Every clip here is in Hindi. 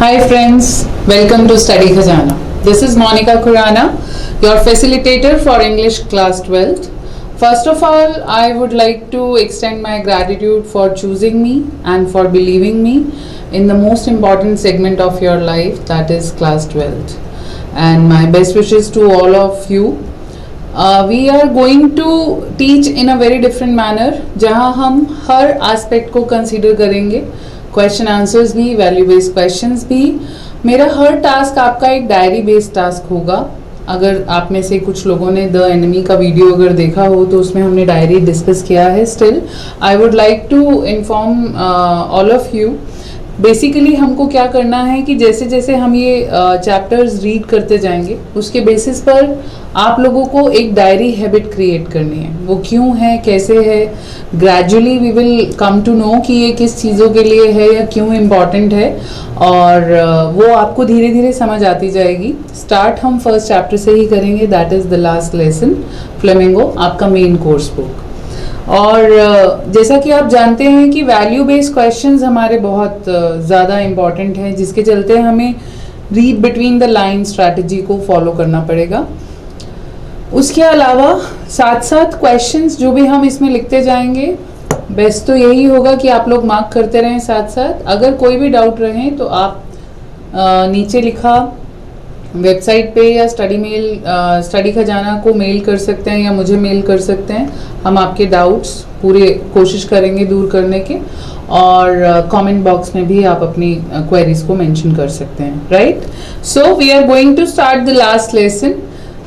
Hi friends, welcome to Study Khazana. This is Monica Khurana, your facilitator for English class 12th. First of all, I would like to extend my gratitude for choosing me and for believing me in the most important segment of your life, that is class 12th. And my best wishes to all of you. We are going to teach in a very different manner, जहाँ हम हर aspect को consider करेंगे, क्वेश्चन आंसर्स भी, वैल्यू बेस्ड क्वेश्चंस भी. मेरा हर टास्क आपका एक डायरी बेस्ड टास्क होगा. अगर आप में से कुछ लोगों ने द एनिमी का वीडियो अगर देखा हो तो उसमें हमने डायरी डिस्कस किया है. Still I would like to inform all of you. Basically हमको क्या करना है कि जैसे जैसे हम ये चैप्टर्स रीड करते जाएंगे उसके बेसिस पर आप लोगों को एक डायरी हैबिट क्रिएट करनी है. वो क्यों है, कैसे है, gradually we will come to know कि ये किस चीज़ों के लिए है या क्यों इम्पॉर्टेंट है, और वो आपको धीरे धीरे समझ आती जाएगी. स्टार्ट हम फर्स्ट चैप्टर से ही करेंगे, that is the last lesson, flamingo, आपका मेन कोर्स बुक. और जैसा कि आप जानते हैं कि वैल्यू बेस्ड क्वेश्चंस हमारे बहुत ज़्यादा इम्पॉर्टेंट हैं, जिसके चलते हमें read between the line strategy को फॉलो करना पड़ेगा. उसके अलावा साथ साथ क्वेश्चंस जो भी हम इसमें लिखते जाएंगे, बेस्ट तो यही होगा कि आप लोग मार्क करते रहें साथ साथ. अगर कोई भी डाउट रहे तो आप नीचे लिखा वेबसाइट पे या स्टडी खजाना को मेल कर सकते हैं या मुझे मेल कर सकते हैं. हम आपके डाउट्स पूरे कोशिश करेंगे दूर करने के, और कमेंट बॉक्स में भी आप अपनी क्वेरीज को मेंशन कर सकते हैं. Right, so we are going to start the last lesson.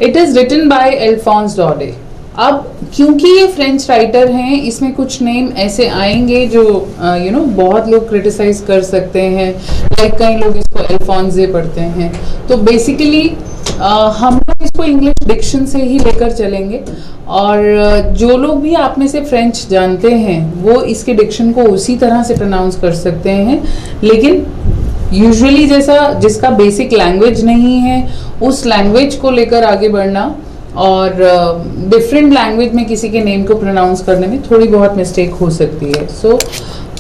It is written by Alphonse Daudet. अब क्योंकि ये फ्रेंच राइटर हैं, इसमें कुछ नेम ऐसे आएंगे जो बहुत लोग क्रिटिसाइज कर सकते हैं. लाइक कई लोग इसको अल्फोंसे पढ़ते हैं. तो बेसिकली हम लोग इसको इंग्लिश डिक्शन से ही लेकर चलेंगे, और जो लोग भी आप में से फ्रेंच जानते हैं वो इसके डिक्शन को उसी तरह से प्रोनाउंस कर सकते हैं. लेकिन यूजुअली जैसा जिसका बेसिक लैंग्वेज नहीं है उस लैंग्वेज को लेकर आगे बढ़ना, और डिफरेंट लैंग्वेज में किसी के नेम को प्रोनाउंस करने में थोड़ी बहुत मिस्टेक हो सकती है. सो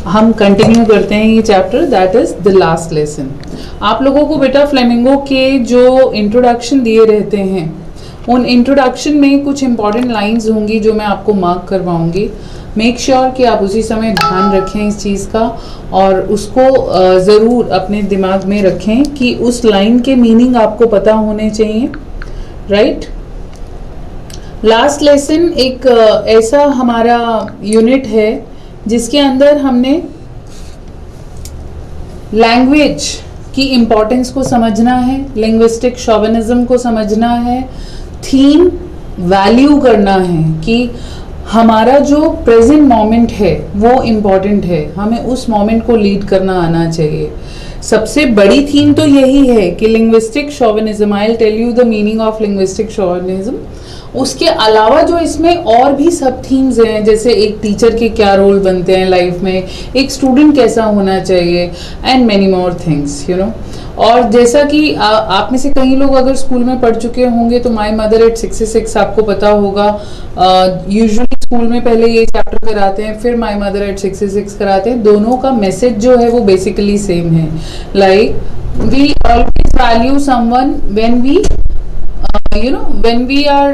हम कंटिन्यू करते हैं ये chapter, that is the last lesson. आप लोगों को बेटा फ्लेमिंगो के जो इंट्रोडक्शन दिए रहते हैं, उन इंट्रोडक्शन में कुछ इंपॉर्टेंट लाइंस होंगी जो मैं आपको मार्क करवाऊंगी. मेक श्योर कि आप उसी समय ध्यान रखें इस चीज़ का, और उसको ज़रूर अपने दिमाग में रखें कि उस लाइन के मीनिंग आपको पता होने चाहिए. राइट, लास्ट लेसन एक ऐसा हमारा यूनिट है जिसके अंदर हमने लैंग्वेज की इम्पोर्टेंस को समझना है, लिंग्विस्टिक शोविनिज्म को समझना है, थीम वैल्यू करना है कि हमारा जो प्रेजेंट मोमेंट है वो इम्पॉर्टेंट है, हमें उस मोमेंट को लीड करना आना चाहिए. सबसे बड़ी थीम तो यही है कि linguistic chauvinism, I will tell you the meaning of linguistic chauvinism. उसके अलावा जो इसमें और भी सब थीम्स हैं, जैसे एक टीचर के क्या रोल बनते हैं लाइफ में, एक स्टूडेंट कैसा होना चाहिए, एंड मेनी मोर थिंग्स और जैसा कि आप में से कई लोग अगर स्कूल में पढ़ चुके होंगे तो माय मदर एट 66 आपको पता होगा. यूजुअली स्कूल में पहले ये चैप्टर कराते हैं, फिर माय मदर एट 66 कराते हैं. दोनों का मैसेज जो है वो बेसिकली सेम है. Like we always value someone when we when we are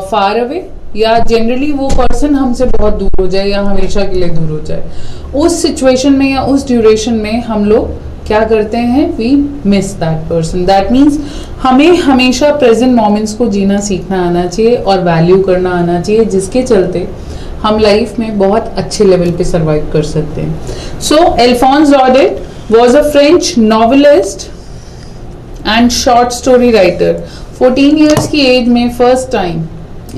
far away, या जनरली वो पर्सन हमसे बहुत दूर हो जाए या हमेशा के लिए दूर हो जाए, उस सिचुएशन में या उस ड्यूरेशन में हम लोग क्या करते हैं, we miss that person. That means हमें हमेशा प्रेजेंट मोमेंट्स को जीना सीखना आना चाहिए और वैल्यू करना आना चाहिए, जिसके चलते हम लाइफ में बहुत अच्छे लेवल पे सर्वाइव कर सकते हैं. So Alphonse Daudet was a French novelist and short story writer. 14 years की एज में फर्स्ट टाइम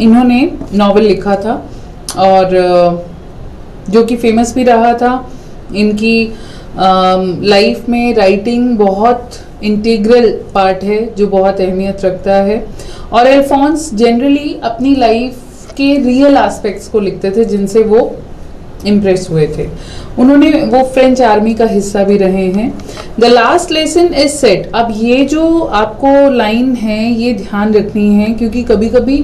इन्होंने नॉवेल लिखा था, और जो कि फेमस भी रहा था. इनकी लाइफ में राइटिंग बहुत इंटीग्रल पार्ट है जो बहुत अहमियत रखता है. और अल्फोंस जनरली अपनी लाइफ के रियल एस्पेक्ट्स को लिखते थे जिनसे वो इम्प्रेस हुए थे. उन्होंने वो फ्रेंच आर्मी का हिस्सा भी रहे हैं. The last lesson is set. अब ये जो आपको लाइन है ये ध्यान रखनी है, क्योंकि कभी कभी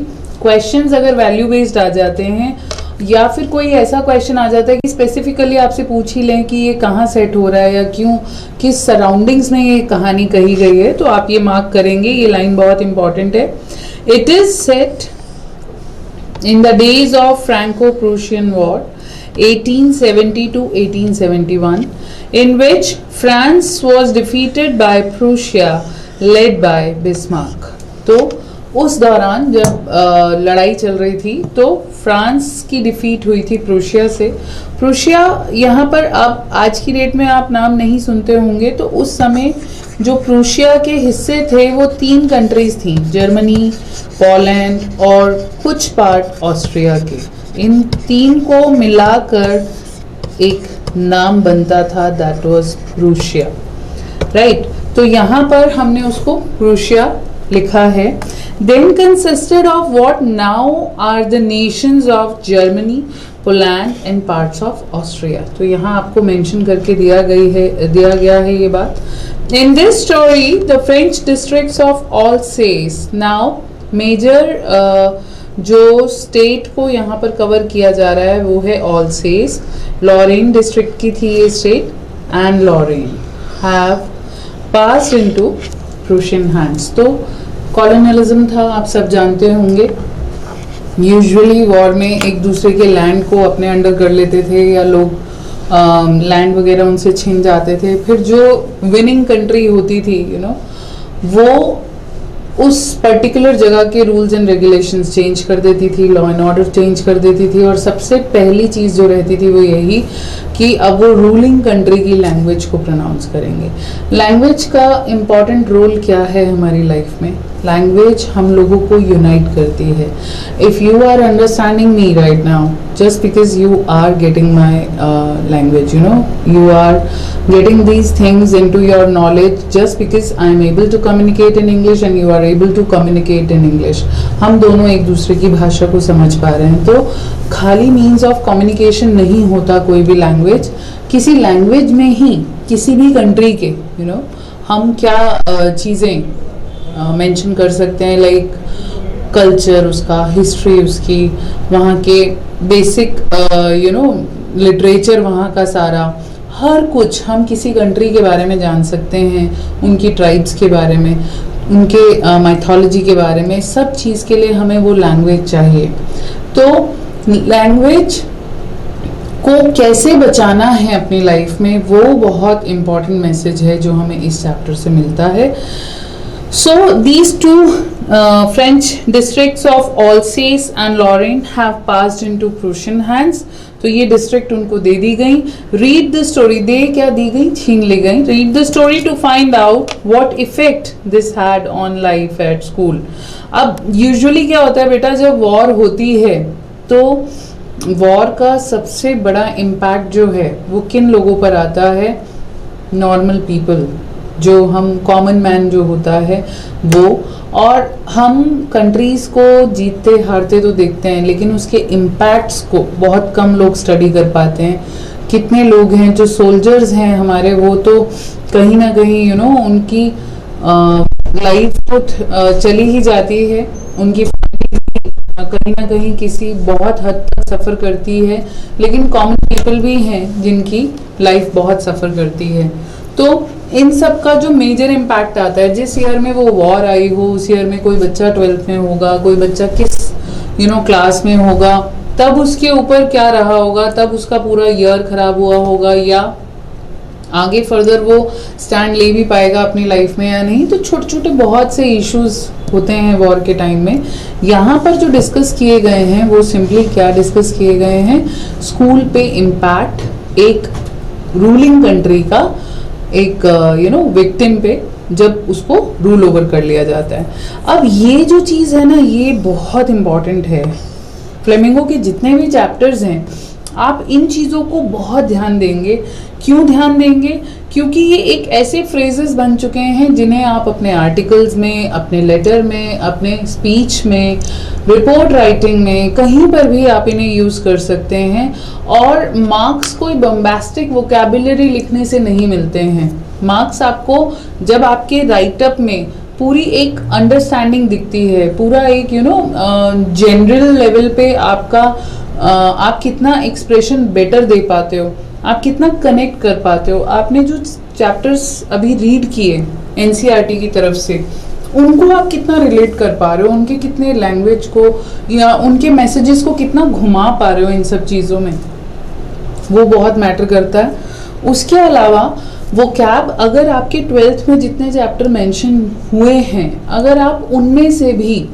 क्वेश्चंस अगर वैल्यू बेस्ड आ जाते हैं या फिर कोई ऐसा क्वेश्चन आ जाता है कि स्पेसिफिकली आपसे पूछ ही लें कि ये कहाँ सेट हो रहा है या क्यों, किस सराउंडिंग्स में ये कहानी कही गई है, तो आप ये मार्क करेंगे, ये लाइन बहुत इंपॉर्टेंट है। It is set in the days of Franco-Prussian war 1870 to 1871, in which France was defeated by Prussia, led by Bismarck। तो उस दौरान जब लड़ाई चल रही थी तो फ्रांस की डिफीट हुई थी प्रूशिया से। प्रूशिया यहाँ पर अब आज की डेट में आप नाम नहीं सुनते होंगे, तो उस समय जो प्रूशिया के हिस्से थे वो 3 कंट्रीज थी, जर्मनी, पोलैंड और कुछ पार्ट ऑस्ट्रिया के। इन 3 को मिलाकर एक नाम बनता था, दैट वाज प्रूशिया, राइट। तो यहाँ पर हमने उसको प्रूशिया लिखा है। Then consisted of what now are the nations of Germany, Poland and parts of Austria. तो यहाँ आपको मेंशन करके दिया गया है ये बात। In this story the French districts of Alsace, now major जो स्टेट को यहाँ पर कवर किया जा रहा है वो है ऑलसेस। लॉरेन डिस्ट्रिक्ट की थी ये state, and Lorraine have passed into Prussian hands. तो कॉलोनियलिज्म था, आप सब जानते होंगे। यूजुअली वॉर में एक दूसरे के लैंड को अपने अंडर कर लेते थे या लोग लैंड वगैरह उनसे छीन जाते थे। फिर जो विनिंग कंट्री होती थी वो उस पर्टिकुलर जगह के रूल्स एंड रेगुलेशंस चेंज कर देती थी, लॉ एंड ऑर्डर चेंज कर देती थी, और सबसे पहली चीज़ जो रहती थी वो यही कि अब वो रूलिंग कंट्री की लैंग्वेज को प्रोनाउंस करेंगे। लैंग्वेज का इम्पॉर्टेंट रोल क्या है हमारी लाइफ में? लैंग्वेज हम लोगों को यूनाइट करती है। If you are understanding me right now just because you are getting my language, you are getting these things into your knowledge just because I am able to communicate in English and you are able to communicate in English। हम दोनों एक दूसरे की भाषा को समझ पा रहे हैं। तो खाली means of communication नहीं होता कोई भी लैंग्वेज। किसी लैंग्वेज में ही किसी भी कंट्री के हम क्या चीज़ें मेंशन कर सकते हैं, लाइक कल्चर उसका, हिस्ट्री उसकी, वहाँ के बेसिक लिटरेचर, वहाँ का सारा हर कुछ हम किसी कंट्री के बारे में जान सकते हैं, उनकी ट्राइब्स के बारे में, उनके माइथोलॉजी के बारे में। सब चीज़ के लिए हमें वो लैंग्वेज चाहिए। तो लैंग्वेज को कैसे बचाना है अपनी लाइफ में, वो बहुत इम्पॉर्टेंट मैसेज है जो हमें इस चैप्टर से मिलता है। So these two French districts of Alsace and Lorraine have passed into Prussian hands। तो ये डिस्ट्रिक्ट उनको दे दी गई। रीड द स्टोरी, दे क्या दी गई, छीन ली गई। Read the story to find out what effect this had on life at school. अब यूजुअली क्या होता है बेटा, जब वॉर होती है तो वॉर का सबसे बड़ा इम्पैक्ट जो है वो किन लोगों पर आता है? नॉर्मल पीपल, जो हम कॉमन मैन जो होता है वो। और हम कंट्रीज़ को जीतते हारते तो देखते हैं, लेकिन उसके इम्पैक्ट्स को बहुत कम लोग स्टडी कर पाते हैं। कितने लोग हैं जो सोल्जर्स हैं हमारे, वो तो कहीं ना कहीं उनकी लाइफ तो चली ही जाती है, उनकी कहीं ना कहीं किसी बहुत हद तक सफ़र करती है, लेकिन कॉमन पीपल भी हैं जिनकी लाइफ बहुत सफ़र करती है। तो इन सब का जो मेजर इम्पैक्ट आता है, जिस ईयर में वो वॉर आई हो उस ईयर में कोई बच्चा 12th में होगा, कोई बच्चा किस क्लास में होगा, तब उसके ऊपर क्या रहा होगा, तब उसका पूरा ईयर खराब हुआ होगा, या आगे फर्दर वो स्टैंड ले भी पाएगा अपनी लाइफ में या नहीं। तो छोटे छोटे बहुत से इश्यूज होते हैं वॉर के टाइम में। यहाँ पर जो डिस्कस किए गए हैं वो सिंपली क्या डिस्कस किए गए हैं, स्कूल पे इम्पैक्ट एक रूलिंग कंट्री का, एक विक्टिम पे, जब उसको रूल ओवर कर लिया जाता है। अब ये जो चीज़ है ना, ये बहुत इम्पॉर्टेंट है। फ्लेमिंगो के जितने भी चैप्टर्स हैं आप इन चीज़ों को बहुत ध्यान देंगे। क्यों ध्यान देंगे? क्योंकि ये एक ऐसे फ्रेजेस बन चुके हैं जिन्हें आप अपने आर्टिकल्स में, अपने लेटर में, अपने स्पीच में, रिपोर्ट राइटिंग में, कहीं पर भी आप इन्हें यूज़ कर सकते हैं। और मार्क्स कोई बम्बास्टिक वोकैबुलरी लिखने से नहीं मिलते हैं। मार्क्स आपको जब आपके राइटअप में पूरी एक अंडरस्टैंडिंग दिखती है, पूरा एक जनरल लेवल पे आपका आप कितना एक्सप्रेशन बेटर दे पाते हो, आप कितना कनेक्ट कर पाते हो, आपने जो चैप्टर्स अभी रीड किए एनसीईआरटी की तरफ से उनको आप कितना रिलेट कर पा रहे हो, उनके कितने लैंग्वेज को या उनके मैसेजेस को कितना घुमा पा रहे हो, इन सब चीज़ों में वो बहुत मैटर करता है। उसके अलावा वो कैब, अगर आपके 12th में जितने चैप्टर मेंशन हुए हैं, अगर आप उनमें से भी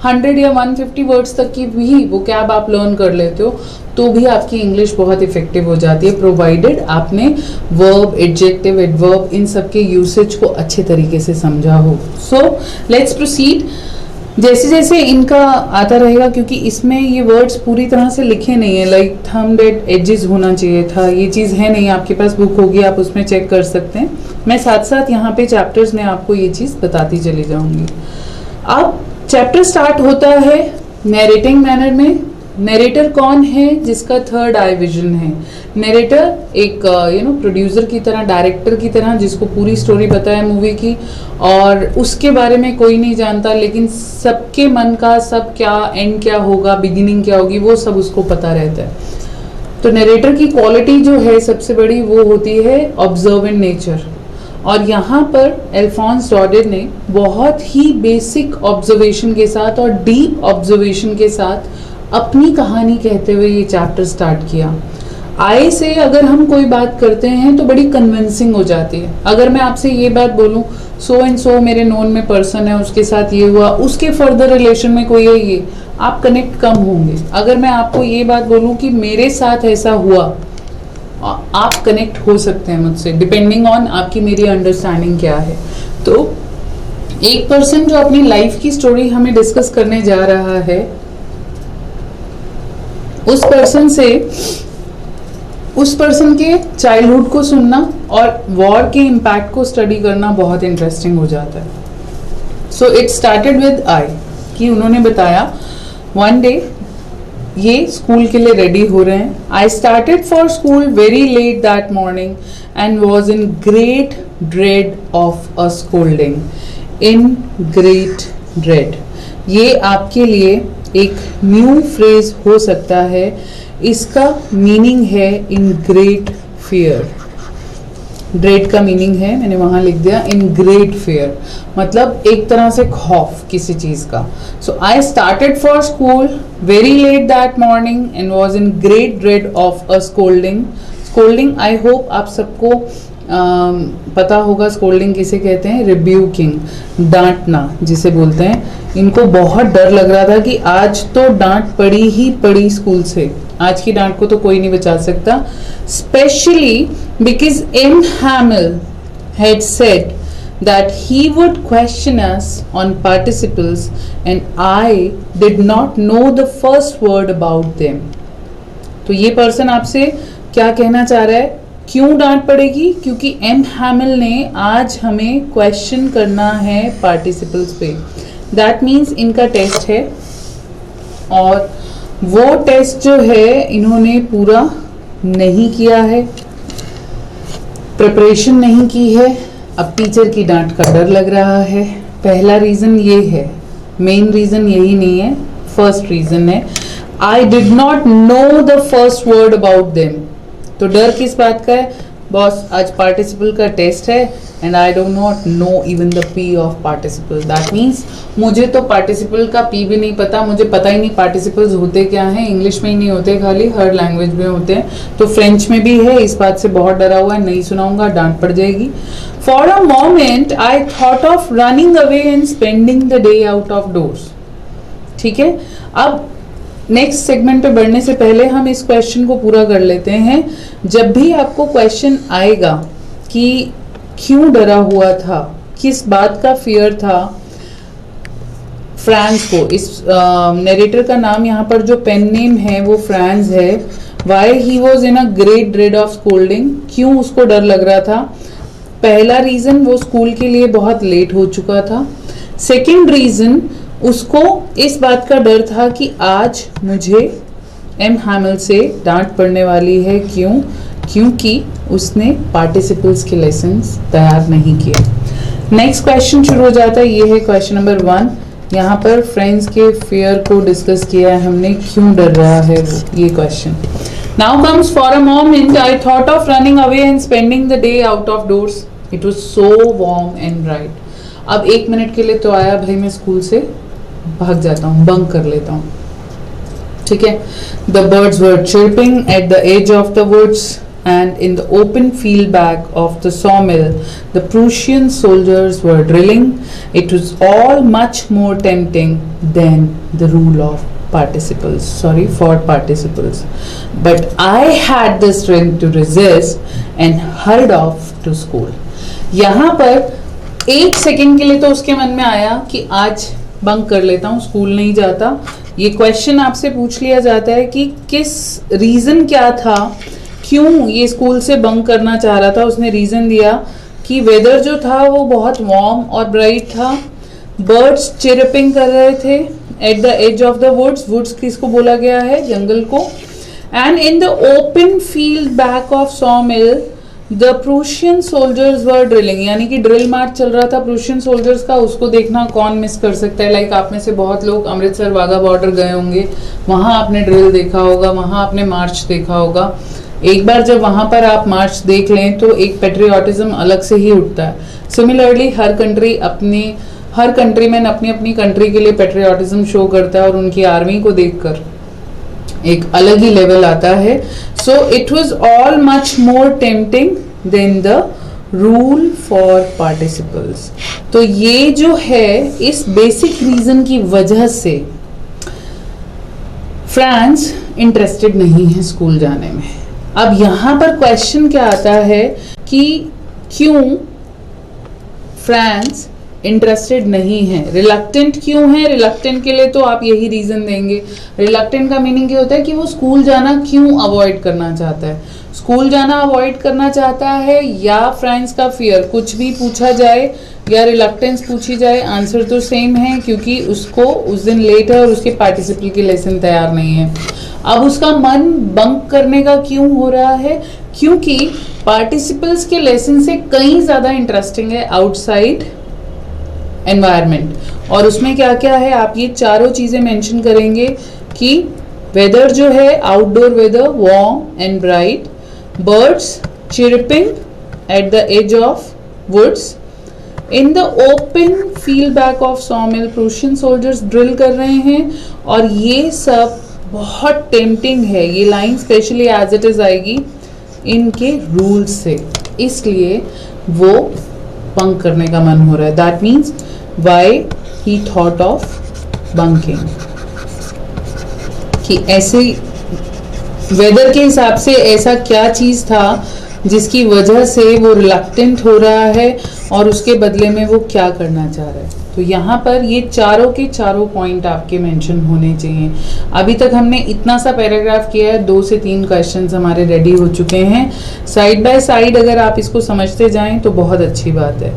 100 या 150 वर्ड्स तक की भी वो कैब आप लर्न कर लेते हो तो भी आपकी इंग्लिश बहुत इफेक्टिव हो जाती है, प्रोवाइडेड आपने वर्ब, एडजेक्टिव, एडवर्ब इन सब के यूसेज को अच्छे तरीके से समझा हो। So let's proceed. जैसे जैसे इनका आता रहेगा, क्योंकि इसमें ये वर्ड्स पूरी तरह से लिखे नहीं है, लाइक थंब एट एजेस होना चाहिए था, ये चीज़ है नहीं। आपके पास बुक होगी, आप उसमें चेक कर सकते हैं। मैं साथ साथ यहाँ पे चैप्टर्स में आपको ये चीज़ बताती चली जाऊंगी। अब चैप्टर स्टार्ट होता है नरेटिंग मैनर में। नरेटर कौन है? जिसका थर्ड आई विजन है। नरेटर एक प्रोड्यूसर की तरह, डायरेक्टर की तरह, जिसको पूरी स्टोरी पता है मूवी की और उसके बारे में कोई नहीं जानता, लेकिन सबके मन का सब क्या एंड क्या होगा, बिगिनिंग क्या होगी, वो सब उसको पता रहता है। तो नरेटर की क्वालिटी जो है सबसे बड़ी वो होती है ऑब्जर्वेंट नेचर। और यहाँ पर अल्फोंस डॉडेन ने बहुत ही बेसिक ऑब्जर्वेशन के साथ और डीप ऑब्जर्वेशन के साथ अपनी कहानी कहते हुए ये चैप्टर स्टार्ट किया। आई से अगर हम कोई बात करते हैं तो बड़ी कन्विंसिंग हो जाती है। अगर मैं आपसे ये बात बोलूं, सो एंड सो मेरे नोन में पर्सन है, उसके साथ ये हुआ, उसके फर्दर रिलेशन में कोई है, ये आप कनेक्ट कम होंगे। अगर मैं आपको ये बात बोलूं कि मेरे साथ ऐसा हुआ, आप कनेक्ट हो सकते हैं मुझसे, डिपेंडिंग ऑन आपकी मेरी अंडरस्टैंडिंग क्या है। तो एक पर्सन जो अपनी लाइफ की स्टोरी हमें डिस्कस करने जा रहा है, उस पर्सन के चाइल्डहुड को सुनना और वॉर के इम्पैक्ट को स्टडी करना बहुत इंटरेस्टिंग हो जाता है। So it started with I, कि उन्होंने बताया वन डे ये स्कूल के लिए रेडी हो रहे हैं। आई started for school very late that morning and was in great dread of a scolding. In great dread, ये आपके लिए एक न्यू फ्रेज हो सकता है। इसका मीनिंग है इन ग्रेट फियर। ड्रेड का मीनिंग है, मैंने वहां लिख दिया, इन ग्रेट फियर, मतलब एक तरह से खौफ किसी चीज का। So I started for school very late that morning and was in great dread of a scolding. Scolding I hope आप सबको पता होगा स्कोल्डिंग किसे कहते हैं, रिब्यूकिंग, डांटना जिसे बोलते हैं। इनको बहुत डर लग रहा था कि आज तो डांट पड़ी ही पड़ी स्कूल से, आज की डांट को तो कोई नहीं बचा सकता, specially because M Hamel had said that he would question us on participles and I did not know the first word about them। तो ये पर्सन आपसे क्या कहना चाह रहा है? क्यों डांट पड़ेगी? क्योंकि एम हैमिल ने आज हमें क्वेश्चन करना है पार्टिसिपल्स पे। दैट मीन्स इनका टेस्ट है और वो टेस्ट जो है इन्होंने पूरा नहीं किया है, प्रिपरेशन नहीं की है। अब टीचर की डांट का डर लग रहा है। पहला रीजन ये है, मेन रीजन यही नहीं है, फर्स्ट रीजन है I did not know the first word about them. तो डर किस बात का है? बॉस आज पार्टिसिपल का टेस्ट है and I don't not know even the P of participle. That means मुझे तो पार्टिसिपल का पी भी नहीं पता, मुझे पता ही नहीं पार्टिसिपल्स होते क्या हैं। इंग्लिश में ही नहीं होते खाली, हर लैंग्वेज में होते हैं, तो फ्रेंच में भी है। इस बात से बहुत डरा हुआ है, नहीं सुनाऊंगा, डांट पड़ जाएगी। For a moment I thought of running away and spending the day out of doors. ठीक है, अब नेक्स्ट सेगमेंट पे बढ़ने से पहले हम इस क्वेश्चन को पूरा कर लेते हैं। जब भी आपको क्वेश्चन आएगा कि क्यों डरा हुआ था, किस बात का फियर था फ्रांस को, इस नरेटर का नाम यहाँ पर जो पेन नेम है वो फ्रांस है। Why he was in a great dread of scolding, क्यों उसको डर लग रहा था? पहला रीजन, वो स्कूल के लिए बहुत लेट हो चुका था। सेकेंड रीजन, उसको इस बात का डर था कि आज मुझे एम हैमिल से डांट पड़ने वाली है। क्यों? क्योंकि उसने पार्टिसिपल्स के लेसन्स तैयार नहीं किए। नेक्स्ट क्वेश्चन शुरू हो जाता है, ये है क्वेश्चन नंबर 1। यहाँ पर फ्रेंड्स के फेयर को डिस्कस किया है हमने, क्यों डर रहा है वो, ये question. Now comes for a moment I thought of running away and spending the day out of doors. It was so warm and bright. अब 1 मिनट के लिए तो आया भाई, मैं स्कूल से भाग जाता हूँ, बंक कर लेता हूँ. ठीक है. The birds were chirping at the edge of the woods and in the open field back of the sawmill the Prussian soldiers were drilling. It was all much more tempting than the rule of for participles, but I had the strength to resist and hurried off to school. यहाँ पर 1 सेकेंड के लिए तो उसके मन में आया कि आज बंक कर लेता हूँ, स्कूल नहीं जाता. ये क्वेश्चन आपसे पूछ लिया जाता है कि किस रीजन क्या था, क्यों ये स्कूल से बंक करना चाह रहा था. उसने रीजन दिया कि वेदर जो था वो बहुत वार्म और ब्राइट था, बर्ड्स चिरपिंग कर रहे थे at the edge of the woods. Woods किसको बोला गया है, जंगल को. And in the open field back of sawmill the Prussian soldiers were drilling. यानी कि ड्रिल मार्च चल रहा था प्रूशियन सोल्जर्स का. उसको देखना कौन मिस कर सकता है. लाइक आप में से बहुत लोग अमृतसर वाघा बॉर्डर गए होंगे, वहां आपने ड्रिल देखा होगा, वहां आपने मार्च देखा होगा. एक बार जब वहां पर आप मार्च देख लें तो एक पेट्रियाटिज्म अलग से ही उठता है. सिमिलरली हर कंट्रीमैन अपनी अपनी कंट्री के लिए पेट्रियाटिज्म शो करता है और उनकी आर्मी को देखकर एक अलग ही लेवल आता है. So it was all much more tempting than the rule for participles. तो ये जो है, इस बेसिक रीजन की वजह से फ्रांस इंटरेस्टेड नहीं है स्कूल जाने में. अब यहां पर क्वेश्चन क्या आता है कि क्यों फ्रांस इंटरेस्टेड नहीं है, रिलक्टेंट क्यों है. रिलक्टेंट के लिए तो आप यही रीजन देंगे. रिलक्टेंट का मीनिंग क्या होता है कि वो स्कूल जाना क्यों अवॉइड करना चाहता है. स्कूल जाना अवॉइड करना चाहता है या फ्रांस का फियर. कुछ भी पूछा जाए या रिलक्टेंस पूछी जाए, आंसर तो सेम है, क्योंकि उसको उस दिन लेट है और उसके पार्टिसिपल के लेसन तैयार नहीं है. अब उसका मन बंक करने का क्यों हो रहा है, क्योंकि पार्टिसिपल्स के लेसन से कहीं ज्यादा इंटरेस्टिंग है आउटसाइड एनवायरनमेंट. और उसमें क्या क्या है, आप ये चारों चीजें मेंशन करेंगे कि वेदर जो है, outdoor weather warm and bright, birds chirping at the edge of woods, in the open field back of sawmill Prussian soldiers drill कर रहे हैं. और ये सब बहुत टेम्पटिंग है. ये line specially as it is आएगी इनके रूल्स से, इसलिए वो बंक करने का मन हो रहा है. That means why he thought of bunking, कि ऐसे वेदर के हिसाब से ऐसा क्या चीज था जिसकी वजह से वो रिलक्टेंट हो रहा है और उसके बदले में वो क्या करना चाह रहा है. तो यहाँ पर ये चारों के चारों पॉइंट आपके मेंशन होने चाहिए. अभी तक हमने इतना सा पैराग्राफ किया है, 2 से 3 क्वेश्चंस हमारे रेडी हो चुके हैं. साइड बाय साइड अगर आप इसको समझते जाएं तो बहुत अच्छी बात है.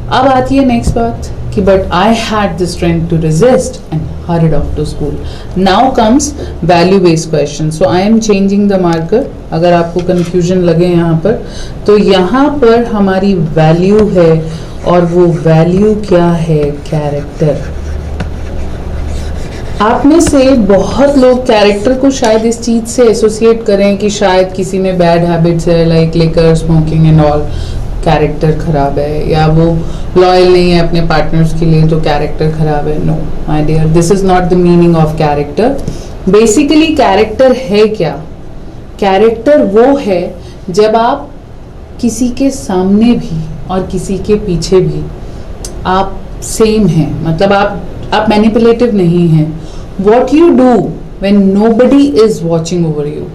अब आती है नेक्स्ट बात कि but I had the strength to resist and hurried off to school. Now comes value based question. So I am changing the marker. अगर आपको confusion लगे यहाँ पर, तो यहाँ पर हमारी value है और वो value क्या है, character. आप में से बहुत लोग कैरेक्टर को शायद इस चीज से एसोसिएट करें कि शायद किसी में बैड हैबिट्स है, like liquor, smoking and all, character खराब है, या वो लॉयल नहीं है अपने पार्टनर्स के लिए तो कैरेक्टर खराब है. No my dear, this is not the meaning of character. Basically character है क्या? कैरेक्टर वो है जब आप किसी के सामने भी और किसी के पीछे भी आप सेम हैं, मतलब आप मैनिपुलेटिव नहीं हैं. What you do when nobody is watching over you,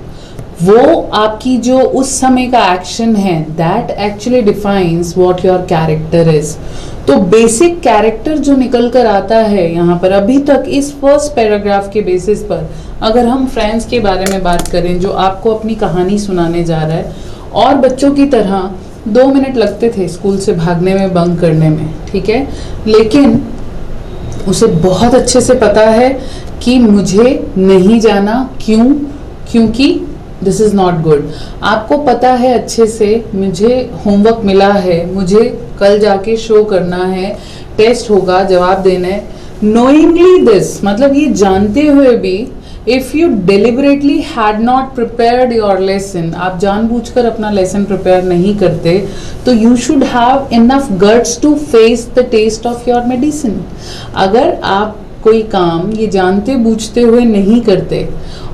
वो आपकी जो उस समय का एक्शन है, that actually defines what your character is. तो बेसिक कैरेक्टर जो निकल कर आता है यहाँ पर, अभी तक इस फर्स्ट पैराग्राफ के बेसिस पर अगर हम फ्रेंड्स के बारे में बात करें जो आपको अपनी कहानी सुनाने जा रहा है, और बच्चों की तरह 2 मिनट लगते थे स्कूल से भागने में, बंक करने में, ठीक है, लेकिन उसे बहुत अच्छे से पता है कि मुझे नहीं जाना. क्यों? क्योंकि दिस इज नॉट गुड. आपको पता है अच्छे से मुझे होमवर्क मिला है, मुझे कल जाके शो करना है, टेस्ट होगा, जवाब देना है, knowingly this मतलब ये जानते हुए भी if you deliberately had not prepared your lesson, आप जानबूझकर अपना लेसन प्रिपेयर नहीं करते, तो you should have enough guts to face the taste of your medicine. अगर आप कोई काम ये जानते बूझते हुए नहीं करते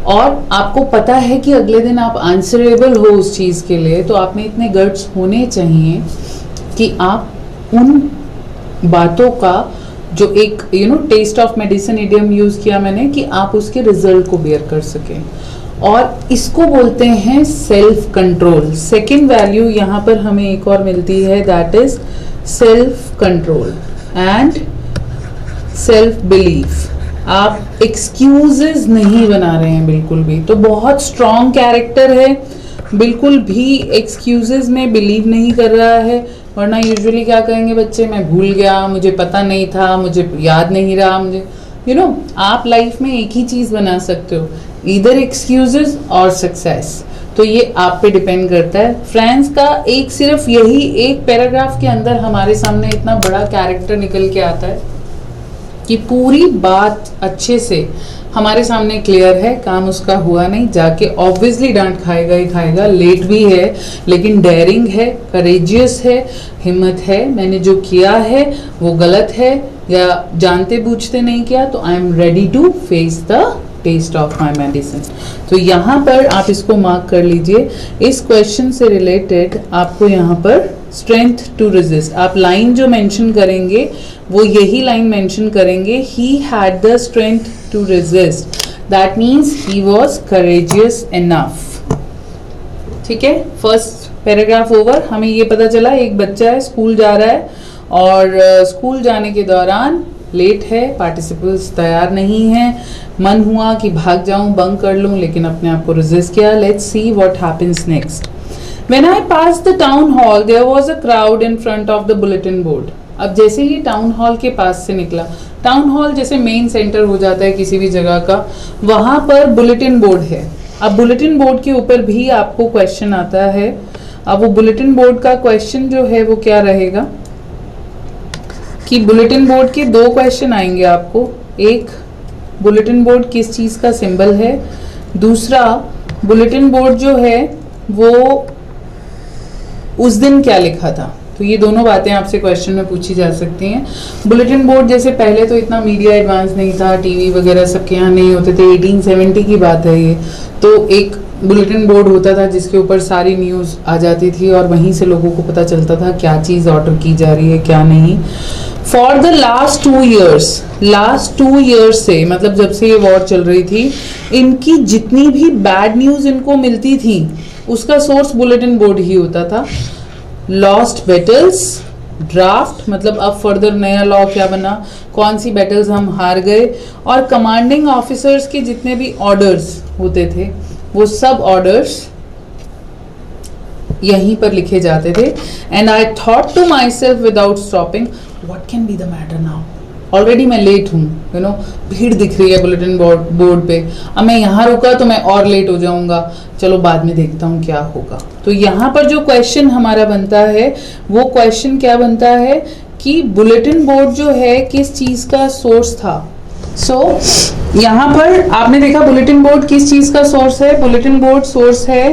और आपको पता है कि अगले दिन आप आंसरेबल हो उस चीज़ के लिए, तो आप में इतने गट्स होने चाहिए कि आप उन बातों का जो एक test of medicine idiom use किया मैंने, कि आप उसके रिजल्ट को बेयर कर सकें, और इसको बोलते हैं सेल्फ कंट्रोल. सेकेंड वैल्यू यहाँ पर हमें एक और मिलती है, that is self control and self belief. आप एक्सक्यूजेस नहीं बना रहे हैं बिल्कुल भी, तो बहुत स्ट्रॉन्ग कैरेक्टर है, बिल्कुल भी एक्सक्यूजेस में बिलीव नहीं कर रहा है. वरना यूजुअली क्या कहेंगे बच्चे, मैं भूल गया, मुझे पता नहीं था, मुझे याद नहीं रहा, मुझे आप लाइफ में एक ही चीज बना सकते हो, इधर एक्सक्यूजेस और सक्सेस. तो ये आप पे डिपेंड करता है. फ्रेंड्स का एक सिर्फ यही एक पैराग्राफ के अंदर हमारे सामने इतना बड़ा कैरेक्टर निकल के आता है कि पूरी बात अच्छे से हमारे सामने क्लियर है. काम उसका हुआ नहीं, जाके ऑब्वियसली डांट खाएगा ही खाएगा, लेट भी है लेकिन डेयरिंग है, करेजियस है, हिम्मत है. मैंने जो किया है वो गलत है या जानते बूझते नहीं किया, तो I am ready to face the test of my medicine. तो यहाँ पर आप इसको मार्क कर लीजिए. इस क्वेश्चन से रिलेटेड आपको यहाँ पर स्ट्रेंथ टू रेजिस्ट, आप लाइन जो मेंशन करेंगे वो यही लाइन मेंशन करेंगे, he had the strength to resist, that means he was courageous enough. ठीक है, फर्स्ट पैराग्राफ ओवर. हमें ये पता चला एक बच्चा है, स्कूल जा रहा है और स्कूल जाने के दौरान लेट है, पार्टिसिपल्स तैयार नहीं है, मन हुआ कि भाग जाऊं, बंक कर लूं, लेकिन अपने आप को रेजिस्ट किया. Let's see what happens next. When I passed the town hall, there was a crowd in front of the bulletin board. अब जैसे ही टाउन हॉल के पास से निकला, टाउन हॉल जैसे मेन सेंटर हो जाता है किसी भी जगह का, वहां पर बुलेटिन बोर्ड है. अब बुलेटिन बोर्ड के ऊपर भी आपको क्वेश्चन आता है. अब वो बुलेटिन बोर्ड का क्वेश्चन जो है वो क्या रहेगा कि बुलेटिन बोर्ड के दो क्वेश्चन आएंगे आपको. एक, बुलेटिन बोर्ड किस चीज का सिंबल है. दूसरा, बुलेटिन बोर्ड जो है वो उस दिन क्या लिखा था. तो ये दोनों बातें आपसे क्वेश्चन में पूछी जा सकती हैं. बुलेटिन बोर्ड जैसे पहले तो इतना मीडिया एडवांस नहीं था, टीवी वगैरह सबके यहाँ नहीं होते थे, 1870 की बात है ये. तो एक बुलेटिन बोर्ड होता था जिसके ऊपर सारी न्यूज़ आ जाती थी और वहीं से लोगों को पता चलता था क्या चीज़ ऑर्डर की जा रही है क्या नहीं. फॉर द लास्ट 2 years से, मतलब जब से ये वॉर चल रही थी, इनकी जितनी भी बैड न्यूज़ इनको मिलती थी उसका सोर्स बुलेटिन बोर्ड ही होता था. लॉस्ट बैटल्स, ड्राफ्ट मतलब अब फर्दर नया लॉ क्या बना, कौन सी बैटल्स हम हार गए, और कमांडिंग ऑफिसर्स के जितने भी ऑर्डर्स होते थे वो सब ऑर्डर्स यहीं पर लिखे जाते थे. And I thought to myself without stopping, what can be the matter now. Already मैं लेट हूँ, भीड़ दिख रही है बुलेटिन बोर्ड पे, अब मैं यहाँ रुका तो मैं और लेट हो जाऊंगा, चलो बाद में देखता हूँ क्या होगा. तो यहाँ पर जो क्वेश्चन हमारा बनता है वो क्वेश्चन क्या बनता है कि बुलेटिन बोर्ड जो है किस चीज का सोर्स था. यहाँ पर आपने देखा बुलेटिन बोर्ड किस चीज का सोर्स है. बुलेटिन बोर्ड सोर्स है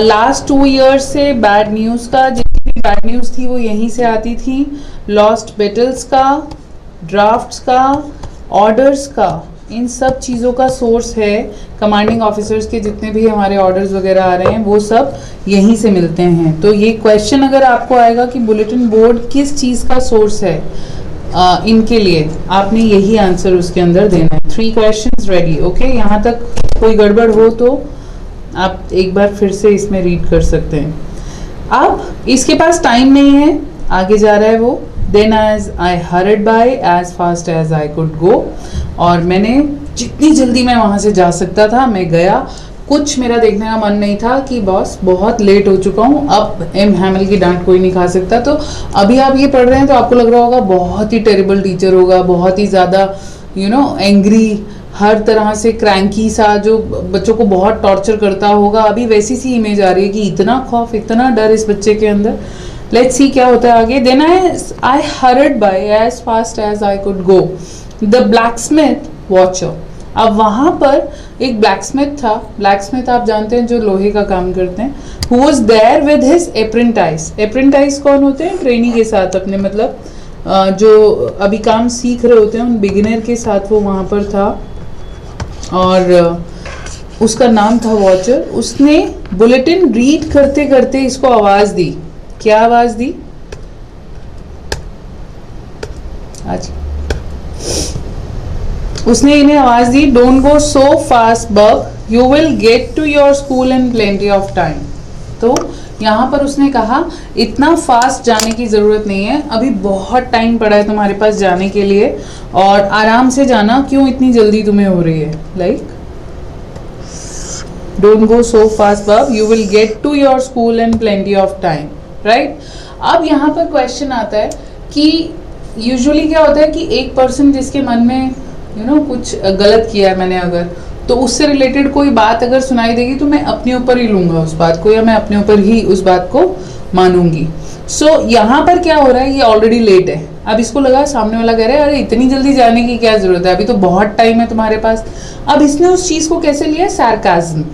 लास्ट 2 years से बैड न्यूज का, जितनी भी बैड न्यूज थी वो यहीं से आती थी. लॉस्ट बैटल्स का, ड्राफ्ट्स का, ऑर्डर्स का, इन सब चीज़ों का सोर्स है. कमांडिंग ऑफिसर्स के जितने भी हमारे ऑर्डर्स वगैरह आ रहे हैं वो सब यहीं से मिलते हैं. तो ये क्वेश्चन अगर आपको आएगा कि बुलेटिन बोर्ड किस चीज़ का सोर्स है इनके लिए, आपने यही आंसर उसके अंदर देना है. 3 questions रेडी. ओके, यहाँ तक कोई गड़बड़ हो तो आप एक बार फिर से इसमें रीड कर सकते हैं. अब इसके पास टाइम नहीं है, आगे जा रहा है वो. Then as I hurried by as fast as I could go, और मैंने जितनी जल्दी मैं वहाँ से जा सकता था मैं गया. कुछ मेरा देखने का मन नहीं था कि बॉस बहुत लेट हो चुका हूँ, अब एम हैमिल की डांट कोई नहीं खा सकता. तो अभी आप ये पढ़ रहे हैं तो आपको लग रहा होगा बहुत ही टेरिबल टीचर होगा, बहुत ही ज़्यादा एंग्री, हर तरह से क्रैंकी सा, जो बच्चों को बहुत टॉर्चर करता होगा. अभी वैसी सी इमेज आ रही है कि इतना खौफ, इतना डर इस बच्चे के अंदर. लेट्स सी क्या होता है आगे. Then I hurried by as fast as I could go. The blacksmith Wachter. अब वहां पर एक ब्लैकस्मिथ था। ब्लैकस्मिथ आप जानते हैं जो लोहे का काम करते हैं। Who was there with his apprentice. Apprentice कौन होते हैं? ट्रेनी के साथ अपने, मतलब जो अभी काम सीख रहे होते हैं उन बिगिनर के साथ वो वहां पर था, और उसका नाम था वॉचर। उसने बुलेटिन रीड करते करते इसको आवाज दी। क्या आवाज दी? आज उसने इन्हें आवाज दी, don't go so fast bub, you will get to your school in plenty of time. तो यहाँ पर उसने कहा इतना फास्ट जाने की जरूरत नहीं है, अभी बहुत टाइम पड़ा है तुम्हारे पास जाने के लिए, और आराम से जाना, क्यों इतनी जल्दी तुम्हें हो रही है? Like don't go so fast bub, you will get to your school in plenty of time, right. अब यहाँ पर क्वेश्चन आता है कि यूजुअली क्या होता है कि एक पर्सन जिसके मन में कुछ गलत किया है मैंने अगर, तो उससे रिलेटेड कोई बात अगर सुनाई देगी तो मैं अपने ऊपर ही लूंगा उस बात को, या मैं अपने ऊपर ही उस बात को मानूंगी। सो यहाँ पर क्या हो रहा है, ये ऑलरेडी लेट है। अब इसको लगा, सामने वाला कह रहा है अरे इतनी जल्दी जाने की क्या जरूरत है, अभी तो बहुत टाइम है तुम्हारे पास। अब इसने उस चीज को कैसे लिया? सार्काज्म,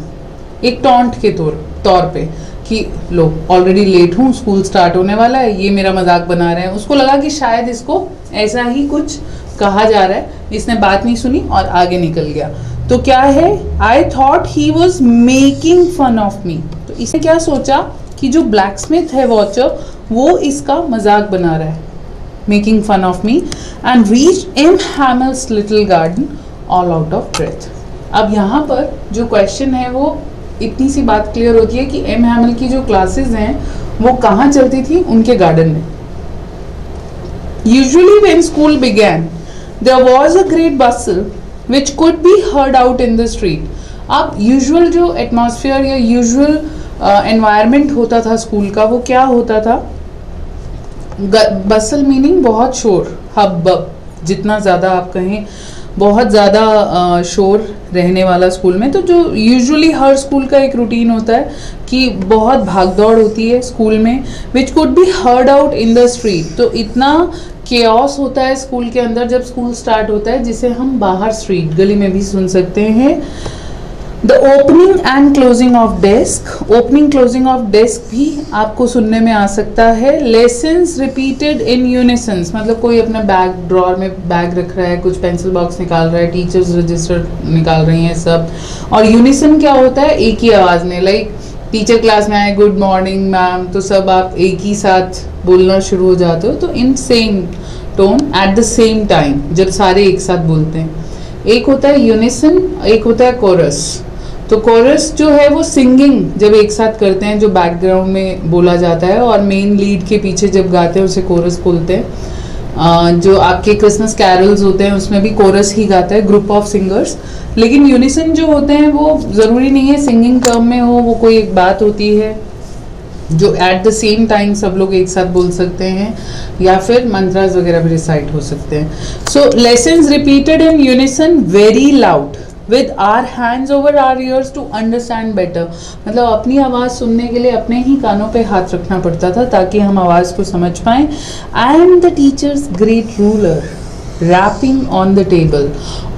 एक टॉन्ट के तौर पे कि लो ऑलरेडी लेट हूँ, स्कूल स्टार्ट होने वाला है, ये मेरा मजाक बना रहे हैं। उसको लगा कि शायद इसको ऐसा ही कुछ कहा जा रहा है, इसने बात नहीं सुनी और आगे निकल गया। तो क्या है? I thought he was making fun of me. तो इसने क्या सोचा कि जो ब्लैकस्मिथ है वॉचर, वो इसका मजाक बना रहा है, making fun of me, and reached M Hamel's little garden all out of breath. अब यहाँ पर जो क्वेश्चन है वो इतनी सी बात क्लियर होती है कि एम हैमल की जो क्लासेस हैं वो कहाँ चलती थी? उनके गार्डन में। Usually when school began there was a great bustle which could be heard out in the street. अब यूजुअल जो एटमॉस्फेयर या यूजुअल एनवायरनमेंट होता था स्कूल का, वो क्या होता था? बसल मीनिंग बहुत शोर, हब्बब, जितना ज़्यादा आप कहें बहुत ज़्यादा शोर रहने वाला स्कूल में। तो जो यूजुअली हर स्कूल का एक रूटीन होता है कि बहुत भागदौड़ होती है स्कूल में, which could be heard out in the street. तो इतना केओस होता है स्कूल के अंदर जब स्कूल स्टार्ट होता है, जिसे हम बाहर स्ट्रीट, गली में भी सुन सकते हैं। The opening and closing of desk, opening closing of desk भी आपको सुनने में आ सकता है। लेसन्स रिपीटेड इन यूनिसन्स, मतलब कोई अपना बैग, ड्रॉर में बैग रख रहा है, कुछ पेंसिल बॉक्स निकाल रहा है, टीचर्स रजिस्टर निकाल रही हैं सब। और यूनिसन क्या होता है? एक ही आवाज़ में, लाइक टीचर क्लास में आए, गुड मॉर्निंग मैम, तो सब आप एक ही साथ बोलना शुरू हो जाते हो। तो in same tone at the same time, जब सारे एक साथ बोलते हैं। एक होता है यूनिसन, एक होता है कोरस। तो कोरस जो है वो सिंगिंग जब एक साथ करते हैं, जो बैकग्राउंड में बोला जाता है, और मेन लीड के पीछे जब गाते हैं उसे कोरस बोलते हैं। जो आपके क्रिसमस कैरल्स होते हैं उसमें भी कोरस ही गाता है, ग्रुप ऑफ सिंगर्स। लेकिन यूनिसन जो होते हैं वो ज़रूरी नहीं है सिंगिंग टर्म में हो, वो कोई एक बात होती है जो एट द सेम टाइम सब लोग एक साथ बोल सकते हैं, या फिर मंत्रास वगैरह भी रिसाइट हो सकते हैं। So lessons repeated in unison very loud with our hands over our ears to understand better. मतलब अपनी आवाज़ सुनने के लिए अपने ही कानों पे हाथ रखना पड़ता था ताकि हम आवाज़ को समझ पाएं। And the teacher's great ruler rapping on the table,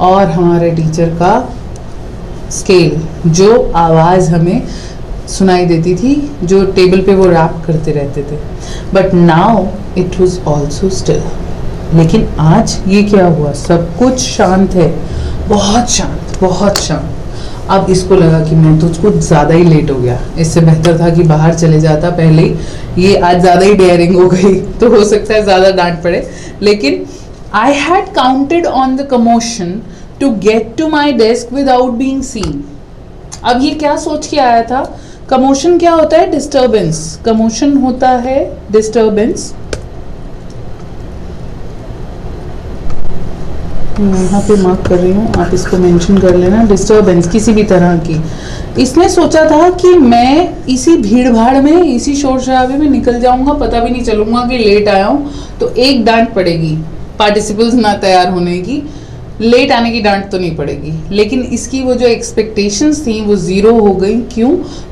और हमारे टीचर का स्केल, जो आवाज़ हमें सुनाई देती थी, जो टेबल पे वो रैप करते रहते थे। But now it was also still. लेकिन आज ये क्या हुआ? सब कुछ शांत है, बहुत शांत, बहुत शांत। अब इसको लगा कि मैं तो कुछ ज़्यादा ही लेट हो गया, इससे बेहतर था कि बाहर चले जाता पहले। ये आज ज़्यादा ही डेयरिंग हो गई, तो हो सकता है ज़्यादा डांट पड़े। लेकिन I had counted on the commotion to get to my desk without being seen. अब ये क्या सोच के आया था? कमोशन क्या होता है? डिस्टर्बेंस। कमोशन होता है डिस्टर्बेंस। यहाँ पे मार्क कर रही हूँ, आप इसको मेंशन कर लेना। डिस्टर्बेंस किसी भी तरह की। इसने सोचा था कि मैं इसी भीड़ भाड़ में, इसी शोर शराबे में निकल जाऊंगा, पता भी नहीं चलूंगा कि लेट आया हूँ, तो एक डांट पड़ेगी पार्टिसिपल्स ना तैयार होने की, लेट आने की डांट तो नहीं पड़ेगी। लेकिन इसकी वो जो एक्सपेक्टेशंस थी वो ज़ीरो हो गई। क्यों?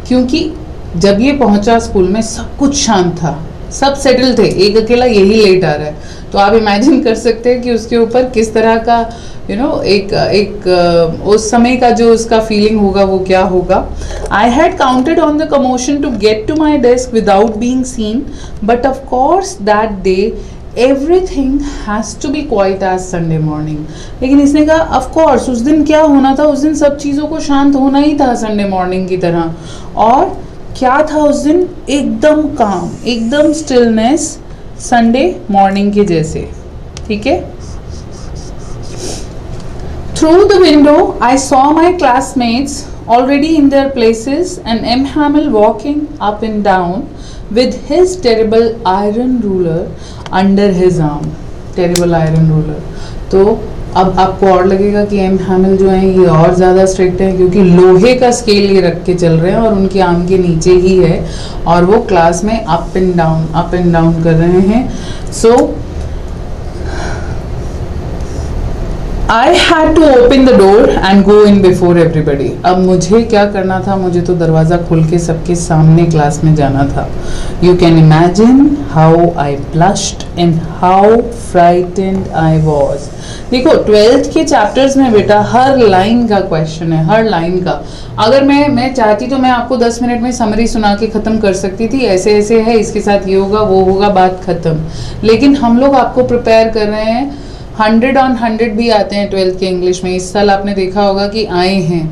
क्योंकि जब ये पहुंचा स्कूल में सब कुछ शांत था, सब सेटल थे, एक अकेला यही लेट आ रहा है। तो आप इमेजिन कर सकते हैं कि उसके ऊपर किस तरह का एक उस समय का जो उसका फीलिंग होगा वो क्या होगा. I had counted on the commotion to get to my desk without being seen, but of course that day everything has to be quiet as Sunday morning. लेकिन इसने कहा ऑफ कोर्स उस दिन क्या होना था, उस दिन सब चीज़ों को शांत होना ही था संडे मॉर्निंग की तरह. और क्या था उस दिन, एकदम काम, एकदम स्टिलनेस संडे मॉर्निंग के जैसे. ठीक है. Through the window, I saw my classmates already in their places and M. Hamel walking up and down with his terrible iron ruler under his arm. Terrible iron ruler. तो अब आपको और लगेगा कि एम हैमिल जो हैं ये और ज़्यादा स्ट्रिक्ट हैं, क्योंकि लोहे का स्केल ये रख के चल रहे हैं और उनके आर्म के नीचे ही है और वो क्लास में अप एंड डाउन कर रहे हैं. सो I had to open the door and go in before everybody. अब मुझे क्या करना था, मुझे तो दरवाज़ा खोल के सबके सामने क्लास में जाना था. You can imagine how I blushed and how frightened I was. देखो 12th के चैप्टर्स में बेटा हर लाइन का क्वेश्चन है, हर लाइन का. अगर मैं चाहती तो मैं आपको 10 मिनट में समरी सुना के ख़त्म कर सकती थी, ऐसे ऐसे है, इसके साथ ये होगा वो होगा, बात ख़त्म. लेकिन हम लोग आपको प्रिपेयर कर रहे हैं. 100 on 100 भी आते हैं 12th के इंग्लिश में. इस साल आपने देखा होगा कि आए हैं,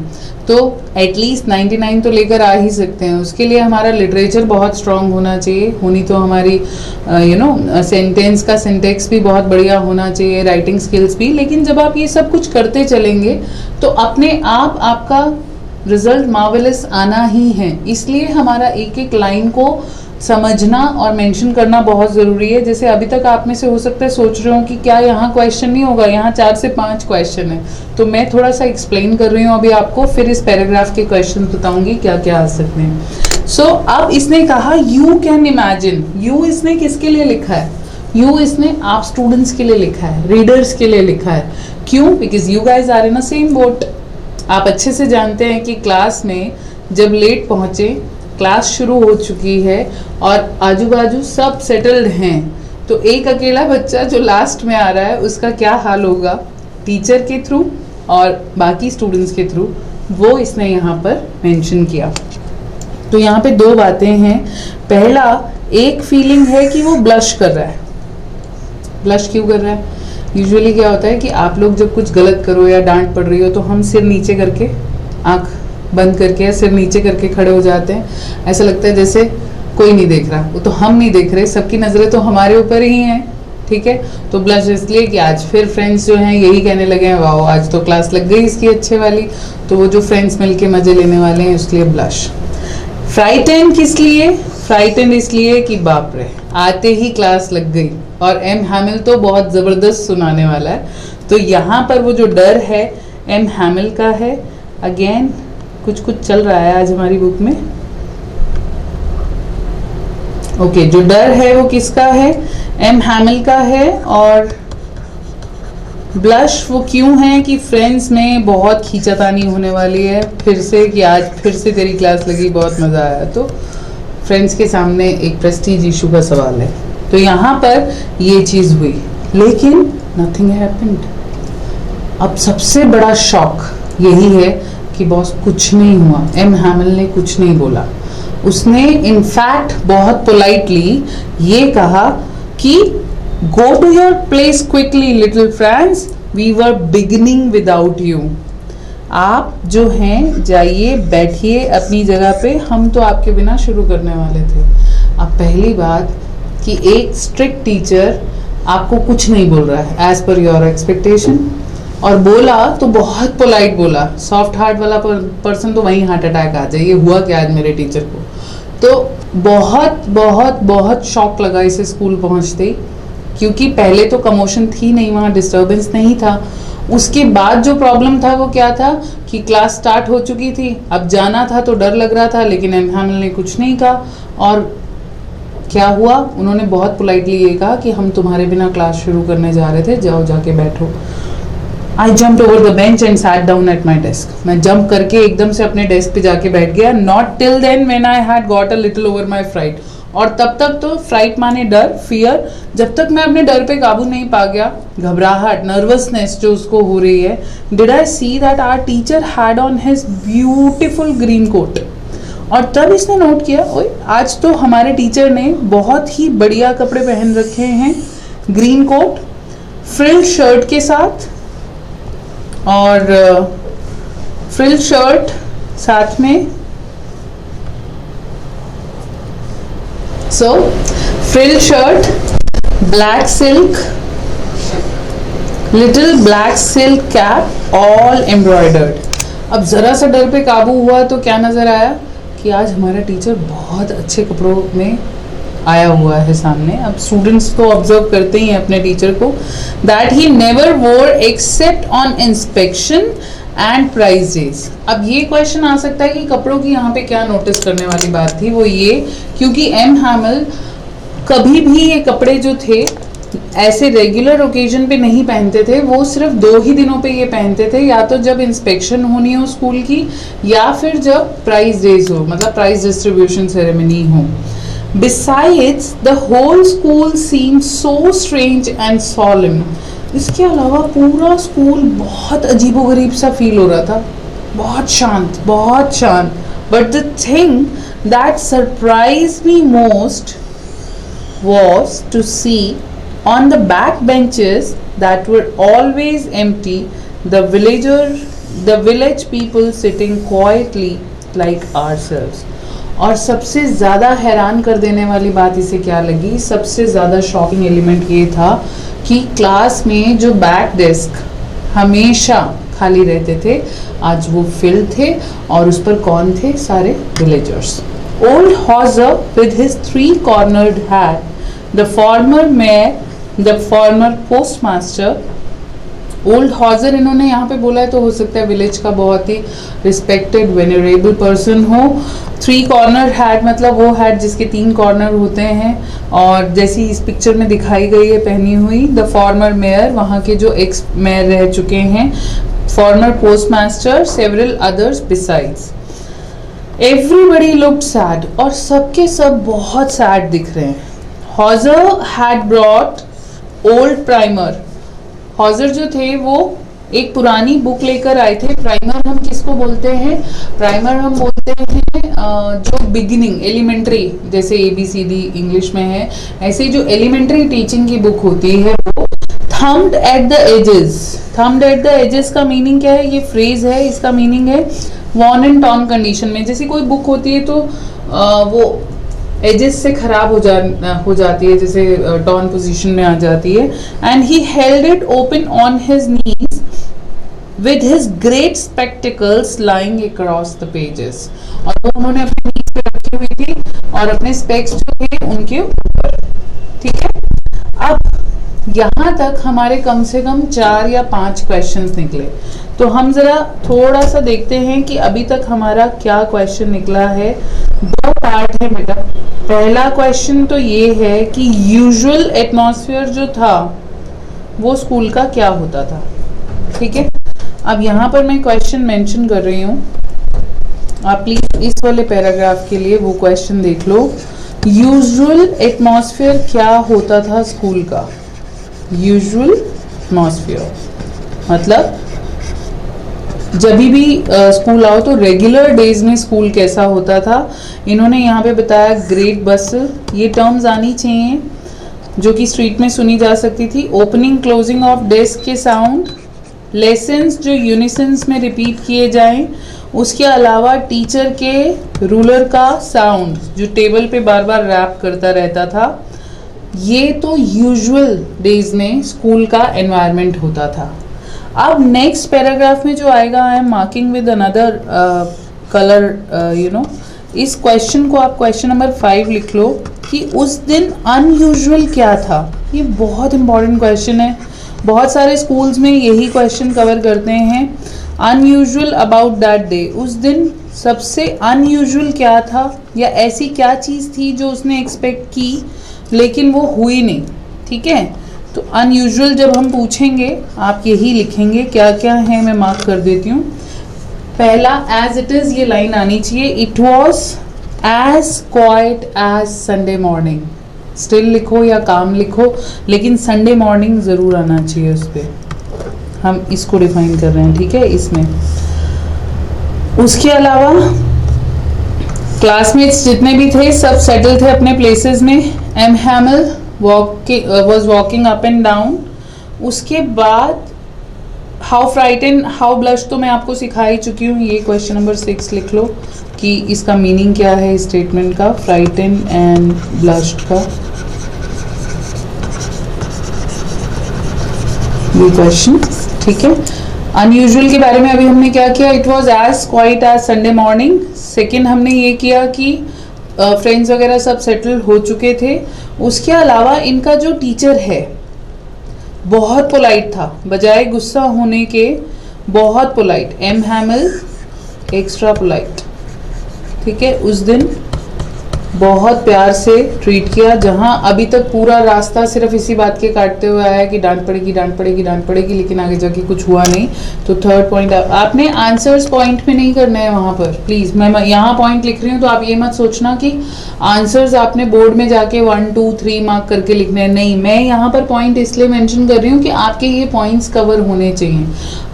तो एटलीस्ट 99 तो लेकर आ ही सकते हैं. उसके लिए हमारा लिटरेचर बहुत स्ट्रांग होना चाहिए, होनी तो हमारी सेंटेंस का सिंटेक्स भी बहुत बढ़िया होना चाहिए, राइटिंग स्किल्स भी. लेकिन जब आप ये सब कुछ करते चलेंगे तो अपने आप आपका रिजल्ट मार्वेलस आना ही है. इसलिए हमारा एक एक लाइन को समझना और मेंशन करना बहुत ज़रूरी है. जैसे अभी तक आप में से हो सकता है सोच रहे हो कि क्या यहाँ क्वेश्चन नहीं होगा, यहाँ 4 से 5 क्वेश्चन है. तो मैं थोड़ा सा एक्सप्लेन कर रही हूँ अभी आपको, फिर इस पैराग्राफ के क्वेश्चन बताऊंगी क्या क्या आ सकते हैं. सो अब इसने कहा यू कैन इमेजिन. यू इसने किसके लिए लिखा है? यू इसने आप स्टूडेंट्स के लिए लिखा है, रीडर्स के लिए लिखा है. क्यों? Because you guys are in a same boat. आप अच्छे से जानते हैं कि क्लास में जब लेट पहुँचे, क्लास शुरू हो चुकी है और आजू बाजू सब सेटल्ड हैं, तो एक अकेला बच्चा जो लास्ट में आ रहा है उसका क्या हाल होगा टीचर के थ्रू और बाकी स्टूडेंट्स के थ्रू, वो इसने यहाँ पर मेंशन किया. तो यहाँ पे 2 बातें हैं. पहला, एक फीलिंग है कि वो ब्लश कर रहा है. ब्लश क्यों कर रहा है? यूजुअली क्या होता है कि आप लोग जब कुछ गलत करो या डांट पड़ रही हो तो हम सिर नीचे करके, आँख बंद करके या सिर नीचे करके खड़े हो जाते हैं. ऐसा लगता है जैसे कोई नहीं देख रहा. वो तो हम नहीं देख रहे, सबकी नज़रें तो हमारे ऊपर ही हैं. ठीक है. तो ब्लश इसलिए कि आज फिर फ्रेंड्स जो हैं यही कहने लगे हैं वाओ आज तो क्लास लग गई इसकी अच्छे वाली, तो वो जो फ्रेंड्स मिलके मज़े लेने वाले हैं इसलिए ब्लश. फ्राइटेंड किस लिए? फ्राइटेंड इसलिए कि बाप रे आते ही क्लास लग गई और एम हैमिल तो बहुत ज़बरदस्त सुनाने वाला है. तो यहाँ पर वो जो डर है एम हैमिल का है. अगेन कुछ चल रहा है आज हमारी बुक में. ओके, जो डर है वो किसका है? एम हैमिल का है. और ब्लश वो क्यों है कि फ्रेंड्स में बहुत खींचातानी होने वाली है फिर से, कि आज फिर से तेरी क्लास लगी, बहुत मज़ा आया. तो फ्रेंड्स के सामने एक प्रेस्टीज इशू का सवाल है. तो यहाँ पर ये चीज़ हुई, लेकिन नथिंग हैपेंड. अब सबसे बड़ा शॉक यही है कि बॉस कुछ नहीं हुआ. एम हैमिल ने कुछ नहीं बोला. उसने इनफैक्ट बहुत पोलाइटली ये कहा कि go to your place quickly little friends, we were beginning without you. आप जो हैं जाइए बैठिए अपनी जगह पे, हम तो आपके बिना शुरू करने वाले थे. अब पहली बात कि एक स्ट्रिक्ट टीचर आपको कुछ नहीं बोल रहा है एज पर योर एक्सपेक्टेशन, और बोला तो बहुत पोलाइट बोला. सॉफ्ट हार्ट वाला पर्सन तो वहीं हार्ट अटैक आ जाए, ये हुआ क्या आज मेरे टीचर को. तो बहुत बहुत बहुत शॉक लगा इसे स्कूल पहुंचते ही, क्योंकि पहले तो कमोशन थी नहीं, वहाँ डिस्टर्बेंस नहीं था. उसके बाद जो प्रॉब्लम था वो क्या था कि क्लास स्टार्ट हो चुकी थी, अब जाना था तो डर लग रहा था, लेकिन एम हैमिल ने कुछ नहीं कहा. और क्या हुआ, उन्होंने बहुत पोलाइटली ये कहा कि हम तुम्हारे बिना क्लास शुरू करने जा रहे थे, जाओ जाके बैठो. I jumped over the bench and sat down at my desk. मैं जंप करके एकदम से अपने डेस्क पे जाके बैठ गया. Not till then when I had got a little over my fright. और तब तक तो फ्राइट माने डर, फियर, जब तक मैं अपने डर पे काबू नहीं पा गया, घबराहट, नर्वसनेस जो उसको हो रही है, did I see that our teacher had on his beautiful green coat. और तब इसने नोट किया, ओए आज तो हमारे टीचर ने बहुत ही बढ़िया कपड़े पहन रखे हैं, ग्रीन कोट, फ्रिल शर्ट के साथ, और फ्रिल शर्ट साथ में, सो frill shirt, black silk, little black silk cap, all embroidered. अब जरा सा डर पे काबू हुआ तो क्या नजर आया कि आज हमारा टीचर बहुत अच्छे कपड़ों में आया हुआ है सामने। अब स्टूडेंट्स तो ऑब्जर्व करते ही हैं अपने टीचर को, that he never wore except on inspection and prize days. अब ये क्वेश्चन आ सकता है कि कपड़ों की यहाँ पे क्या नोटिस करने वाली बात थी, वो ये क्योंकि एम हैमल कभी भी ये कपड़े जो थे ऐसे रेगुलर ओकेजन पे नहीं पहनते थे, वो सिर्फ 2 ही दिनों पे ये पहनते थे, या तो जब इंस्पेक्शन होनी हो स्कूल की या फिर जब प्राइज डेज हो, मतलब प्राइज डिस्ट्रीब्यूशन सेरेमनी हो। Besides, the whole school seemed so strange and solemn. इसके अलावा पूरा स्कूल बहुत अजीबोगरीब सा फील हो रहा था, बहुत शांत, बहुत शांत। But the thing that surprised me most was to see on the back benches that were always empty, the village people sitting quietly like ourselves. और सबसे ज़्यादा हैरान कर देने वाली बात इसे क्या लगी, सबसे ज़्यादा शॉकिंग एलिमेंट ये था कि क्लास में जो बैक डेस्क हमेशा खाली रहते थे, आज वो फिल थे, और उस पर कौन थे, सारे villagers. Old Hauser with his 3 cornered hat, the former mayor, the former postmaster. Old Hauser इन्होंने यहाँ पे बोला है तो हो सकता है विलेज का बहुत ही रिस्पेक्टेड वेनरेबल पर्सन हो। 3 कॉर्नर हैट मतलब वो हैट जिसके 3 कॉर्नर होते हैं, और जैसी इस पिक्चर में दिखाई गई है पहनी हुई। द फॉर्मर मेयर, वहाँ के जो एक्स मेयर रह चुके हैं। Farmer postmaster, several others besides. Everybody looked sad, और सबके सब बहुत सैड दिख रहे हैं। हॉजर हैड ब्रॉट ओल्ड प्राइमर, हॉजर जो थे वो एक पुरानी बुक लेकर आए थे। प्राइमर हम किसको बोलते हैं, प्राइमर हम बोलते हैं जो बिगिनिंग एलिमेंट्री, जैसे ABCD इंग्लिश में है, ऐसे जो एलिमेंट्री टीचिंग की बुक होती है वो। Thumbed at the edges, thumbed at the edges का मीनिंग क्या है, ये फ्रेज है, इसका मीनिंग है वॉर्न एंड टॉर्न कंडीशन में। जैसे कोई बुक होती है तो वो एजेस से खराब हो जाती है, जैसे टॉर्न पोजीशन में आ जाती है। And he held it open on his knees with his great spectacles lying across the pages, और वो उन्होंने अपने नीज पे रखी हुई थी और अपने स्पेक्स जो थे उनके ऊपर। ठीक है, अब यहाँ तक हमारे कम से कम 4 या 5 क्वेश्चंस निकले, तो हम जरा थोड़ा सा देखते हैं कि अभी तक हमारा क्या क्वेश्चन निकला है। 2 पार्ट है बेटा। पहला क्वेश्चन तो ये है कि यूजुअल एटमॉस्फेयर जो था वो स्कूल का क्या होता था। ठीक है, अब यहाँ पर मैं क्वेश्चन मेंशन कर रही हूँ, आप प्लीज इस वाले पैराग्राफ के लिए वो क्वेश्चन देख लो। यूजुअल एटमॉस्फेयर क्या होता था स्कूल का। यूजुअल एटमॉस्फेयर मतलब जब भी स्कूल आओ तो रेगुलर डेज में स्कूल कैसा होता था। इन्होंने यहाँ पे बताया ग्रेट बस, ये टर्म्स आनी चाहिए जो कि स्ट्रीट में सुनी जा सकती थी। ओपनिंग क्लोजिंग ऑफ डेस्क के साउंड, लेसन्स जो यूनिसेंस में रिपीट किए जाएं, उसके अलावा टीचर के रूलर का साउंड जो टेबल पे बार बार रैप करता रहता था। ये तो यूजुअल डेज में स्कूल का एनवायरनमेंट होता था। अब नेक्स्ट पैराग्राफ में जो आएगा, I am marking with another colour, इस क्वेश्चन को आप क्वेश्चन नंबर 5 लिख लो कि उस दिन अनयूजुअल क्या था। ये बहुत इंपॉर्टेंट क्वेश्चन है, बहुत सारे स्कूल्स में यही क्वेश्चन कवर करते हैं। अनयूजुअल अबाउट दैट डे, उस दिन सबसे अनयूजुअल क्या था, या ऐसी क्या चीज़ थी जो उसने एक्सपेक्ट की लेकिन वो हुई नहीं। ठीक है, तो अनयूजुअल जब हम पूछेंगे आप यही लिखेंगे, क्या क्या है मैं मार्क कर देती हूँ। पहला एज इट इज़ ये लाइन आनी चाहिए, it was as quiet as Sunday morning, still लिखो या काम लिखो, लेकिन संडे मॉर्निंग ज़रूर आना चाहिए उस पर। हम इसको डिफाइन कर रहे हैं, ठीक है, इसमें। उसके अलावा क्लासमेट्स जितने भी थे सब सेटल थे अपने प्लेसेस में। M Hamel was walking up and down. उसके बाद हाउ फ्राइटन हाउ ब्लश तो मैं आपको सिखा ही चुकी हूँ, ये क्वेश्चन नंबर 6 लिख लो कि इसका मीनिंग क्या है स्टेटमेंट का, फ्राइटन एंड ब्लश्ड का, ये क्वेश्चन, ठीक है। अनयूजुअल के बारे में अभी हमने क्या किया, it was as quiet as Sunday morning. Second हमने ये किया कि फ्रेंड्स वगैरह सब सेटल हो चुके थे। उसके अलावा इनका जो टीचर है बहुत पोलाइट था, बजाय गुस्सा होने के बहुत polite. M Hamel extra polite, ठीक है। उस दिन बहुत प्यार से ट्रीट किया, जहां अभी तक पूरा रास्ता सिर्फ इसी बात के काटते हुए आया कि डांट पड़ेगी डांट पड़ेगी डांट पड़ेगी, लेकिन आगे जाके कुछ हुआ नहीं। तो थर्ड पॉइंट आपने आंसर्स पॉइंट में नहीं करना है वहां पर, प्लीज। मैं यहाँ पॉइंट लिख रही हूँ तो आप ये मत सोचना कि आंसर्स आपने बोर्ड में जाके 1 2 3 मार्क करके लिखने हैं, नहीं। मैं यहाँ पर पॉइंट इसलिए मेंशन कर रही हूँ कि आपके ये पॉइंट्स कवर होने चाहिए।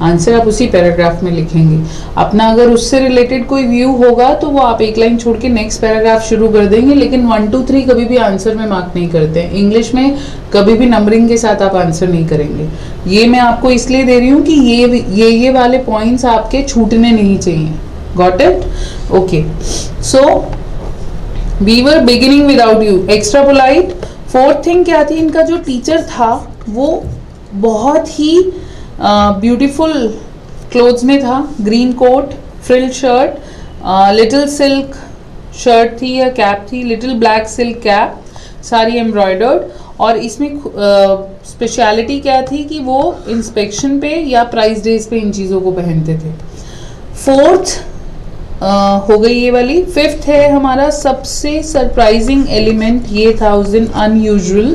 आंसर आप उसी पैराग्राफ में लिखेंगे। अपना अगर उससे रिलेटेड कोई व्यू होगा तो वो आप एक लाइन छोड़ के नेक्स्ट पैराग्राफ शुरू कर देंगे, लेकिन 1 2 3 कभी भी आंसर में मार्क नहीं करते हैं। इंग्लिश में कभी भी नंबरिंग के साथ आप आंसर नहीं करेंगे। ये मैं आपको इसलिए दे रही हूँ कि ये वाले पॉइंट्स आपके छूटने नहीं चाहिए। Got it? Okay. So we were beginning without you, extra polite. Fourth thing क्या थी, इनका जो टीचर था वो बहुत ही ब्यूटीफुल क्लोथ्स में था। Green coat, frill shirt, little silk shirt थी या कैप थी, लिटिल ब्लैक सिल्क कैप, सारी एम्ब्रॉयडर्ड। और इसमें स्पेशलिटी क्या थी कि वो इंस्पेक्शन पे या प्राइस डेज पे इन चीज़ों को पहनते थे। फोर्थ हो गई ये वाली। फिफ्थ है हमारा सबसे सरप्राइजिंग एलिमेंट, ये था उस दिन अनयूजुअल,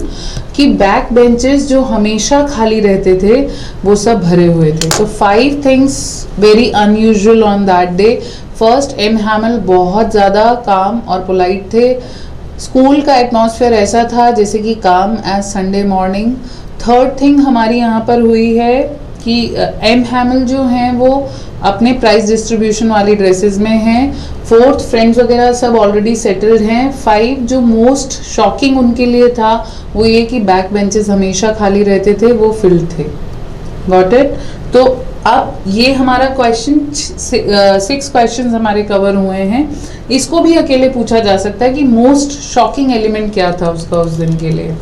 कि बैक बेंचेस जो हमेशा खाली रहते थे वो सब भरे हुए थे। तो 5 things very unusual on that day. First, M Hamel बहुत ज़्यादा काम और पोलाइट थे। स्कूल का एटमॉस्फेयर ऐसा था जैसे कि काम as Sunday morning. Third thing हमारी यहाँ पर हुई है कि एम हैमल जो हैं वो अपने प्राइस डिस्ट्रीब्यूशन वाली ड्रेसेस में हैं। फोर्थ, फ्रेंड्स वगैरह सब ऑलरेडी सेटल्ड हैं। 5, जो मोस्ट शॉकिंग उनके लिए था वो ये कि बैक बेंचेस हमेशा खाली रहते थे, वो फिल्ड थे। Got it? तो अब ये हमारा क्वेश्चन 6 क्वेश्चन हमारे कवर हुए हैं। इसको भी अकेले पूछा जा सकता है कि मोस्ट शॉकिंग एलिमेंट क्या था उसका उस दिन के लिए,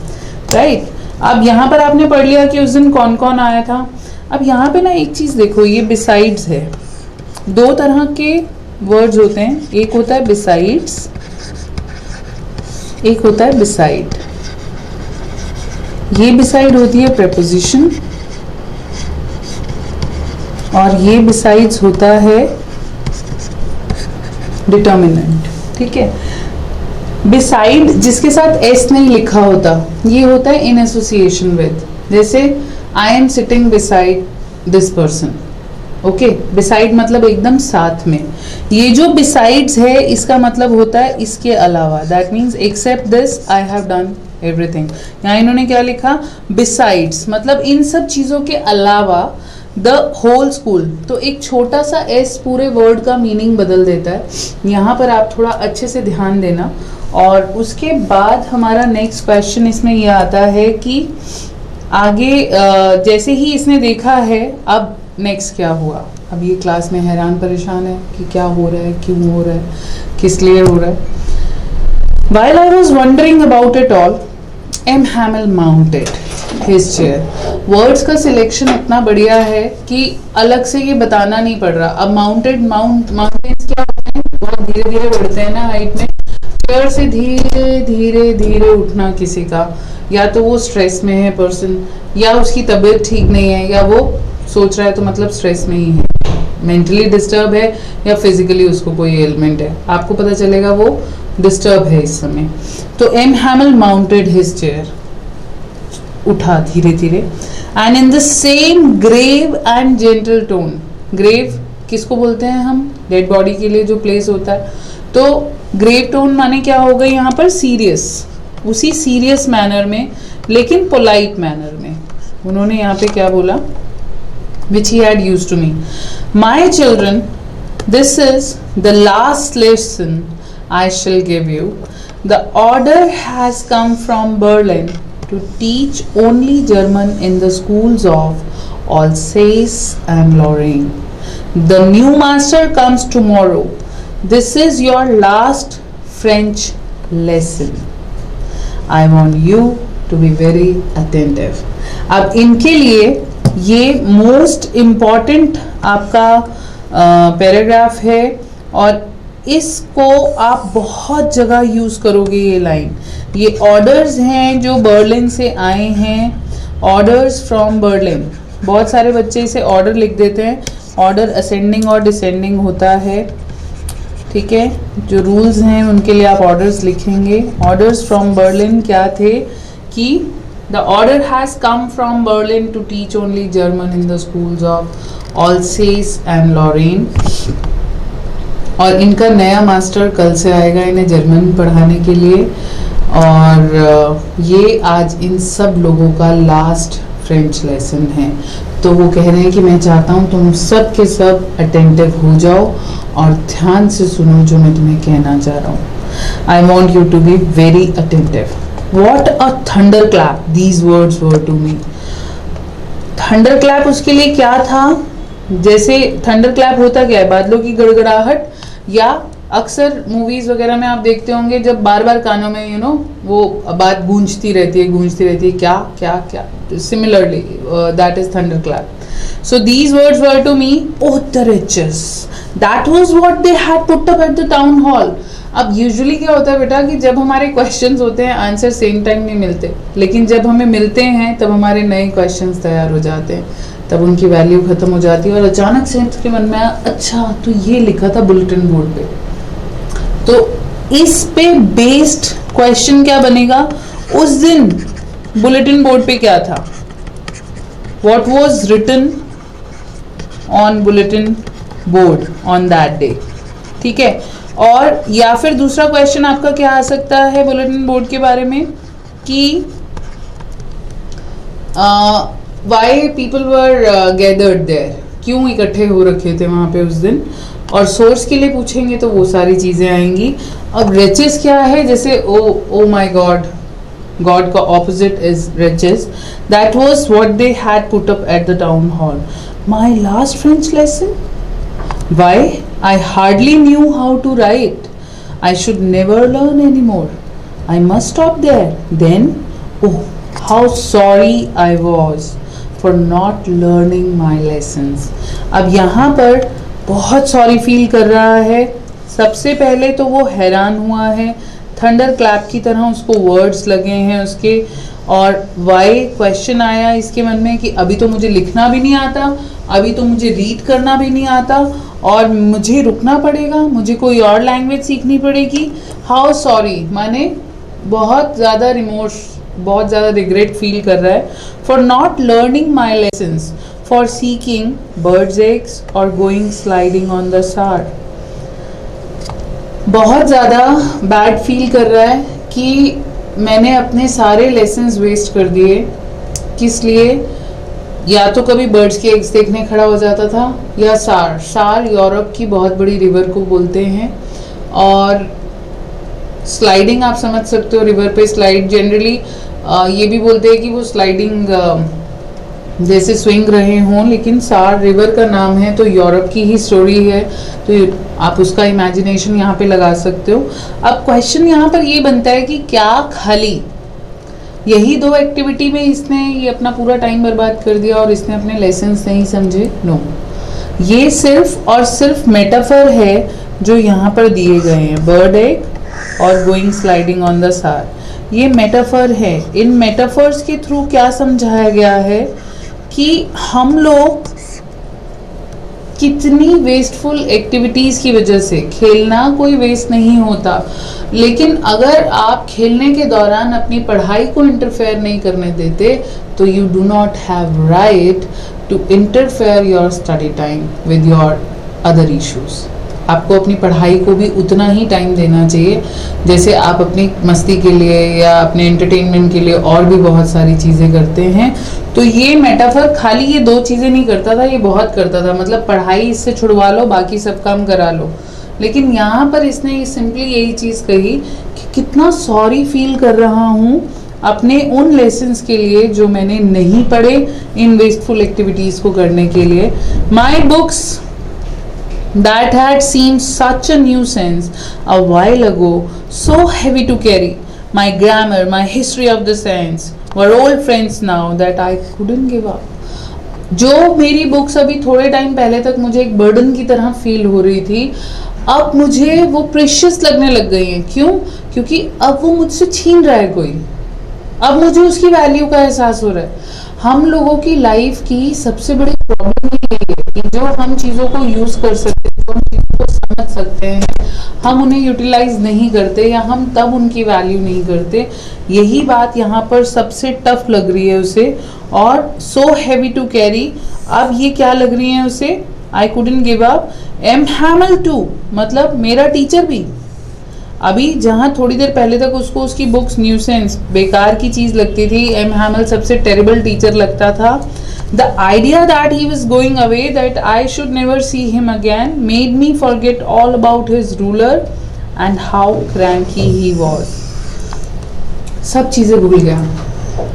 राइट? अब यहाँ पर आपने पढ़ लिया कि उस दिन कौन कौन आया था। अब यहाँ पे ना एक चीज़ देखो, ये बिसाइड्स है। 2 तरह के वर्ड्स होते हैं, एक होता है बिसाइड्स, एक होता है बिसाइड। ये बिसाइड होती है प्रेपोजिशन और ये बिसाइड्स होता है डिटर्मिनेंट, ठीक है। बिसाइड जिसके साथ एस नहीं लिखा होता, ये होता है इन एसोसिएशन विद। जैसे I am sitting beside this person, okay. Beside मतलब एकदम साथ में। ये जो बिसाइड्स है इसका मतलब होता है इसके अलावा, that means except this I have done everything. यहाँ इन्होंने क्या लिखा, बिसाइड्स, मतलब इन सब चीज़ों के अलावा द होल स्कूल। तो एक छोटा सा एस पूरे वर्ड का मीनिंग बदल देता है। यहाँ पर आप थोड़ा अच्छे से ध्यान देना। और उसके बाद हमारा नेक्स्ट क्वेश्चन इसमें यह आता है कि आगे जैसे ही इसने देखा है, अब नेक्स्ट क्या हुआ। अब ये क्लास में हैरान परेशान है कि क्या हो रहा है, क्यों हो रहा है, किस लिए हो रहा है। While I was wondering about it all, M. Hamel mounted his chair. Words का सिलेक्शन इतना बढ़िया है कि अलग से ये बताना नहीं पड़ रहा। अब माउंटेन्स क्या होते हैं, बहुत धीरे धीरे बढ़ते हैं ना हाइट में। चेयर से धीरे धीरे धीरे उठना किसी का, या तो वो स्ट्रेस में है पर्सन, या उसकी तबीयत ठीक नहीं है, या वो सोच रहा है तो मतलब स्ट्रेस में ही है, मेंटली डिस्टर्ब है, या फिजिकली उसको कोई एलिमेंट है, आपको पता चलेगा वो डिस्टर्ब है इस समय। तो M Hamel mounted his chair, उठा धीरे धीरे, and in the same grave and gentle tone. Grave किसको बोलते हैं हम, डेड बॉडी के लिए जो प्लेस होता है, तो ग्रेव टोन माने क्या होगा यहाँ पर, सीरियस, उसी सीरियस मैनर में लेकिन पोलाइट मैनर में। उन्होंने यहाँ पे क्या बोला, which he had used to me. My children, this is the last lesson I shall give you. The order has come from Berlin to teach only German in the schools of Alsace and Lorraine. The new master comes tomorrow. This is your last French lesson. I want you to be very attentive. अब इनके लिए ये मोस्ट इम्पॉर्टेंट आपका पैराग्राफ है और इसको आप बहुत जगह यूज़ करोगे। ये लाइन, ये ऑर्डर्स हैं जो बर्लिन से आए हैं, ऑर्डर्स फ्रॉम बर्लिन। बहुत सारे बच्चे इसे ऑर्डर लिख देते हैं, ऑर्डर असेंडिंग और डिसेंडिंग होता है, ठीक है। जो रूल्स हैं उनके लिए आप ऑर्डर्स लिखेंगे। ऑर्डर्स फ्रॉम बर्लिन क्या थे कि the order has come from Berlin to teach only German in the schools of Alsace and Lorraine. और इनका नया मास्टर कल से आएगा इन्हें जर्मन पढ़ाने के लिए, और ये आज इन सब लोगों का लास्ट फ्रेंच लेसन है। तो वो कह रहे हैं कि मैं चाहता हूँ तुम सब के सब अटेंटिव हो जाओ और ध्यान से सुनो जो मैं तुम्हें कहना चाह रहा हूँ। I want you to be very attentive. What a thunderclap these words were to me. Thunderclap उसके लिए क्या था, जैसे थंडर क्लैप होता क्या है, बादलों की गड़गड़ाहट, या अक्सर मूवीज वगैरह में आप देखते होंगे जब बार बार कानों में वो बात गूंजती रहती है, क्या क्या क्या। Similarly that is thunder clap. So these words were to me, oh the riches. That was what they had put up at the town hall. अब यूजुअली क्या होता है बेटा कि जब हमारे क्वेश्चंस होते हैं आंसर सेम टाइम नहीं मिलते, लेकिन जब हमें मिलते हैं तब हमारे नए क्वेश्चंस तैयार हो जाते हैं, तब उनकी वैल्यू खत्म हो जाती है और अचानक से उसके मन में आया, अच्छा तो ये लिखा था बुलेटिन बोर्ड पे, तो इस पे बेस्ड क्वेश्चन क्या बनेगा। उस दिन बुलेटिन बोर्ड पे क्या था, what was written on bulletin board on that day, ठीक है। और या फिर दूसरा क्वेश्चन आपका क्या आ सकता है बुलेटिन बोर्ड के बारे में कि why people were gathered there, क्यों इकट्ठे हो रखे थे वहां पे उस दिन, और सोर्स के लिए पूछेंगे तो वो सारी चीजें आएंगी। अब रिचेस क्या है, जैसे ओ माय गॉड, God का opposite is riches. That was what they had put up at the town hall. My last French lesson? Why? I hardly knew how to write. I should never learn anymore. I must stop there. Then, oh, how sorry I was for not learning my lessons. अब यहाँ पर बहुत सॉरी फील कर रहा है। सबसे पहले तो वो हैरान हुआ है, थंडर क्लैप की तरह उसको वर्ड्स लगे हैं उसके, और वाई क्वेश्चन आया इसके मन में कि अभी तो मुझे लिखना भी नहीं आता, अभी तो मुझे रीड करना भी नहीं आता और मुझे रुकना पड़ेगा, मुझे कोई और लैंग्वेज सीखनी पड़ेगी। हाउ सॉरी माने बहुत ज़्यादा रिमोर्स, बहुत ज़्यादा रिग्रेट फील कर रहा है for not learning my lessons, for seeking birds eggs और गोइंग स्लाइडिंग ऑन द सार। बहुत ज़्यादा बैड फील कर रहा है कि मैंने अपने सारे लेसन्स वेस्ट कर दिए। किस लिए? या तो कभी बर्ड्स के एग्स देखने खड़ा हो जाता था, या सार यूरोप की बहुत बड़ी रिवर को बोलते हैं, और स्लाइडिंग आप समझ सकते हो, रिवर पे स्लाइड जनरली ये भी बोलते हैं कि वो स्लाइडिंग जैसे स्विंग रहे हों, लेकिन सार रिवर का नाम है तो यूरोप की ही स्टोरी है, तो आप उसका इमेजिनेशन यहाँ पे लगा सकते हो। अब क्वेश्चन यहाँ पर ये बनता है कि क्या खाली यही दो एक्टिविटी में इसने ये अपना पूरा टाइम बर्बाद कर दिया और इसने अपने लेसन्स नहीं समझे? नो, ये सिर्फ और सिर्फ मेटाफर है जो यहाँ पर दिए गए हैं, बर्ड एग और गोइंग स्लाइडिंग ऑन द सार। ये मेटाफर है। इन मेटाफर्स के थ्रू क्या समझाया गया है कि हम लोग कितनी वेस्टफुल एक्टिविटीज़ की वजह से, खेलना कोई वेस्ट नहीं होता, लेकिन अगर आप खेलने के दौरान अपनी पढ़ाई को इंटरफेयर नहीं करने देते तो you do not have right to interfere your study time with your other issues. आपको अपनी पढ़ाई को भी उतना ही टाइम देना चाहिए जैसे आप अपनी मस्ती के लिए या अपने एंटरटेनमेंट के लिए और भी बहुत सारी चीज़ें करते हैं। तो ये मेटाफर खाली ये 2 चीज़ें नहीं करता था, ये बहुत करता था। मतलब पढ़ाई इससे छुड़वा लो, बाकी सब काम करा लो। लेकिन यहाँ पर इसने सिंपली यही चीज़ कही कि कितना सॉरी फील कर रहा हूँ अपने उन लेसन्स के लिए जो मैंने नहीं पढ़े इन वेस्टफुल एक्टिविटीज़ को करने के लिए। My books that had seemed such a nuisance a while ago, so heavy to carry. My grammar, my history of the science were old friends now that I couldn't give up. जो मेरी बुक्स अभी थोड़े टाइम पहले तक मुझे एक बर्डन की तरह फील हो रही थी, अब मुझे वो प्रेशियस लगने लग गई हैं। क्यों? क्योंकि अब वो मुझसे छीन रहा है कोई, अब मुझे उसकी वैल्यू का एहसास हो रहा है। हम लोगों की लाइफ की सबसे बड़ी प्रॉब्लम ये है कि जो हम चीज़ों को यूज़ कर सकते हैं, जो हम चीज़ों को समझ सकते हैं, हम उन्हें यूटिलाइज नहीं करते या हम तब उनकी वैल्यू नहीं करते। यही बात यहाँ पर सबसे टफ लग रही है उसे। और सो हैवी टू कैरी, अब ये क्या लग रही है उसे? I couldn't give up. M Hamel too, मतलब मेरा टीचर भी। अभी जहाँ थोड़ी देर पहले तक उसको उसकी बुक्स न्यूसेंस बेकार की चीज़ लगती थी, एम हैमल सबसे टेरिबल टीचर लगता था। The idea that he was going away, that I should never see him again, made me forget all about his ruler and how cranky he was. सब चीज़ें भूल गया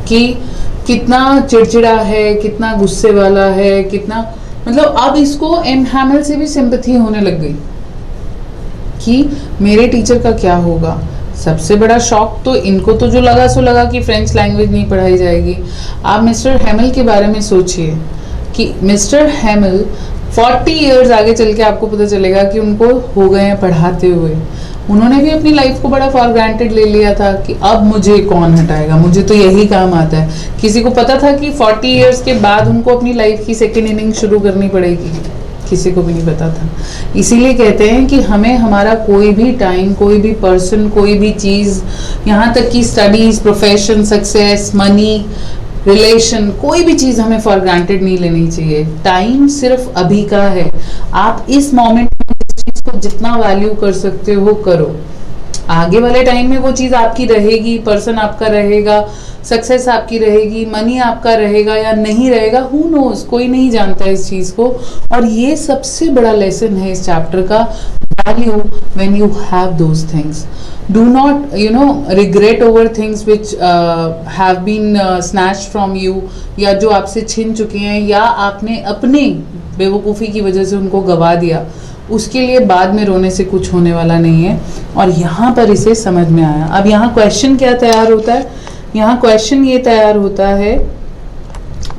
कि कितना चिड़चिड़ा है, कितना गुस्से वाला है, कितना, मतलब अब इसको एम हैमल से भी सिंपैथी होने लग गई कि मेरे टीचर का क्या होगा। सबसे बड़ा शॉक तो इनको तो जो लगा सो लगा कि फ्रेंच लैंग्वेज नहीं पढ़ाई जाएगी। आप मिस्टर हैमल के बारे में सोचिए कि मिस्टर हैमल 40 इयर्स आगे चल के आपको पता चलेगा कि उनको हो गए हैं पढ़ाते हुए। उन्होंने भी अपनी लाइफ को बड़ा फॉर ग्रांटेड ले लिया था कि अब मुझे कौन हटाएगा, मुझे तो यही काम आता है। किसी को पता था कि 40 इयर्स के बाद उनको अपनी लाइफ की सेकेंड इनिंग शुरू करनी पड़ेगी? किसी को भी नहीं पता था। इसीलिए कहते हैं कि हमें हमारा कोई भी टाइम, कोई भी पर्सन, कोई भी चीज़, यहाँ तक कि studies, profession, success, money, relation, कोई भी चीज़ हमें फॉर ग्रांटेड नहीं लेनी चाहिए। टाइम सिर्फ अभी का है। आप इस मोमेंट में इस चीज़ को जितना वैल्यू कर सकते हो करो। आगे वाले टाइम में वो चीज़ आपकी रहेगी, पर्सन आपका रहेगा, सक्सेस आपकी रहेगी, मनी आपका रहेगा या नहीं रहेगा, हु नोज, कोई नहीं जानता इस चीज़ को। और ये सबसे बड़ा लेसन है इस चैप्टर का, value when you have those things. Do not regret over things which have been snatched from you, या जो आपसे छिन चुके हैं या आपने अपने बेवकूफ़ी की वजह से उनको गवा दिया। उसके लिए बाद में रोने से कुछ होने वाला नहीं है। और यहाँ पर इसे समझ में आया। अब यहाँ क्वेश्चन क्या तैयार होता है? यहाँ क्वेश्चन ये तैयार होता है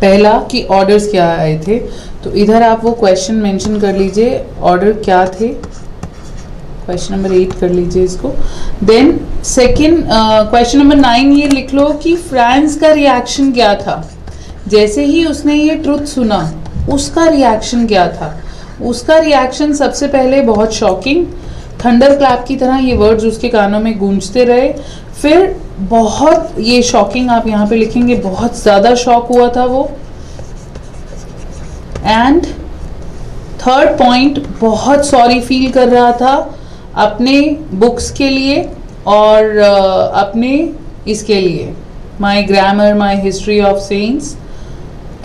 पहला कि ऑर्डर्स क्या आए थे। तो इधर आप वो क्वेश्चन मेंशन कर लीजिए, ऑर्डर क्या थे। क्वेश्चन नंबर 8 कर लीजिए इसको। देन सेकंड क्वेश्चन नंबर 9 ये लिख लो कि फ्रांस का रिएक्शन क्या था। जैसे ही उसने ये ट्रुथ सुना, उसका रिएक्शन क्या था? उसका रिएक्शन सबसे पहले बहुत शॉकिंग, थंडर क्लैप की तरह ये वर्ड्स उसके कानों में गूंजते रहे। फिर बहुत ये शॉकिंग, आप यहाँ पे लिखेंगे बहुत ज़्यादा शॉक हुआ था वो। एंड थर्ड पॉइंट, बहुत सॉरी फील कर रहा था अपने बुक्स के लिए और अपने इसके लिए, my grammar, my history of sense,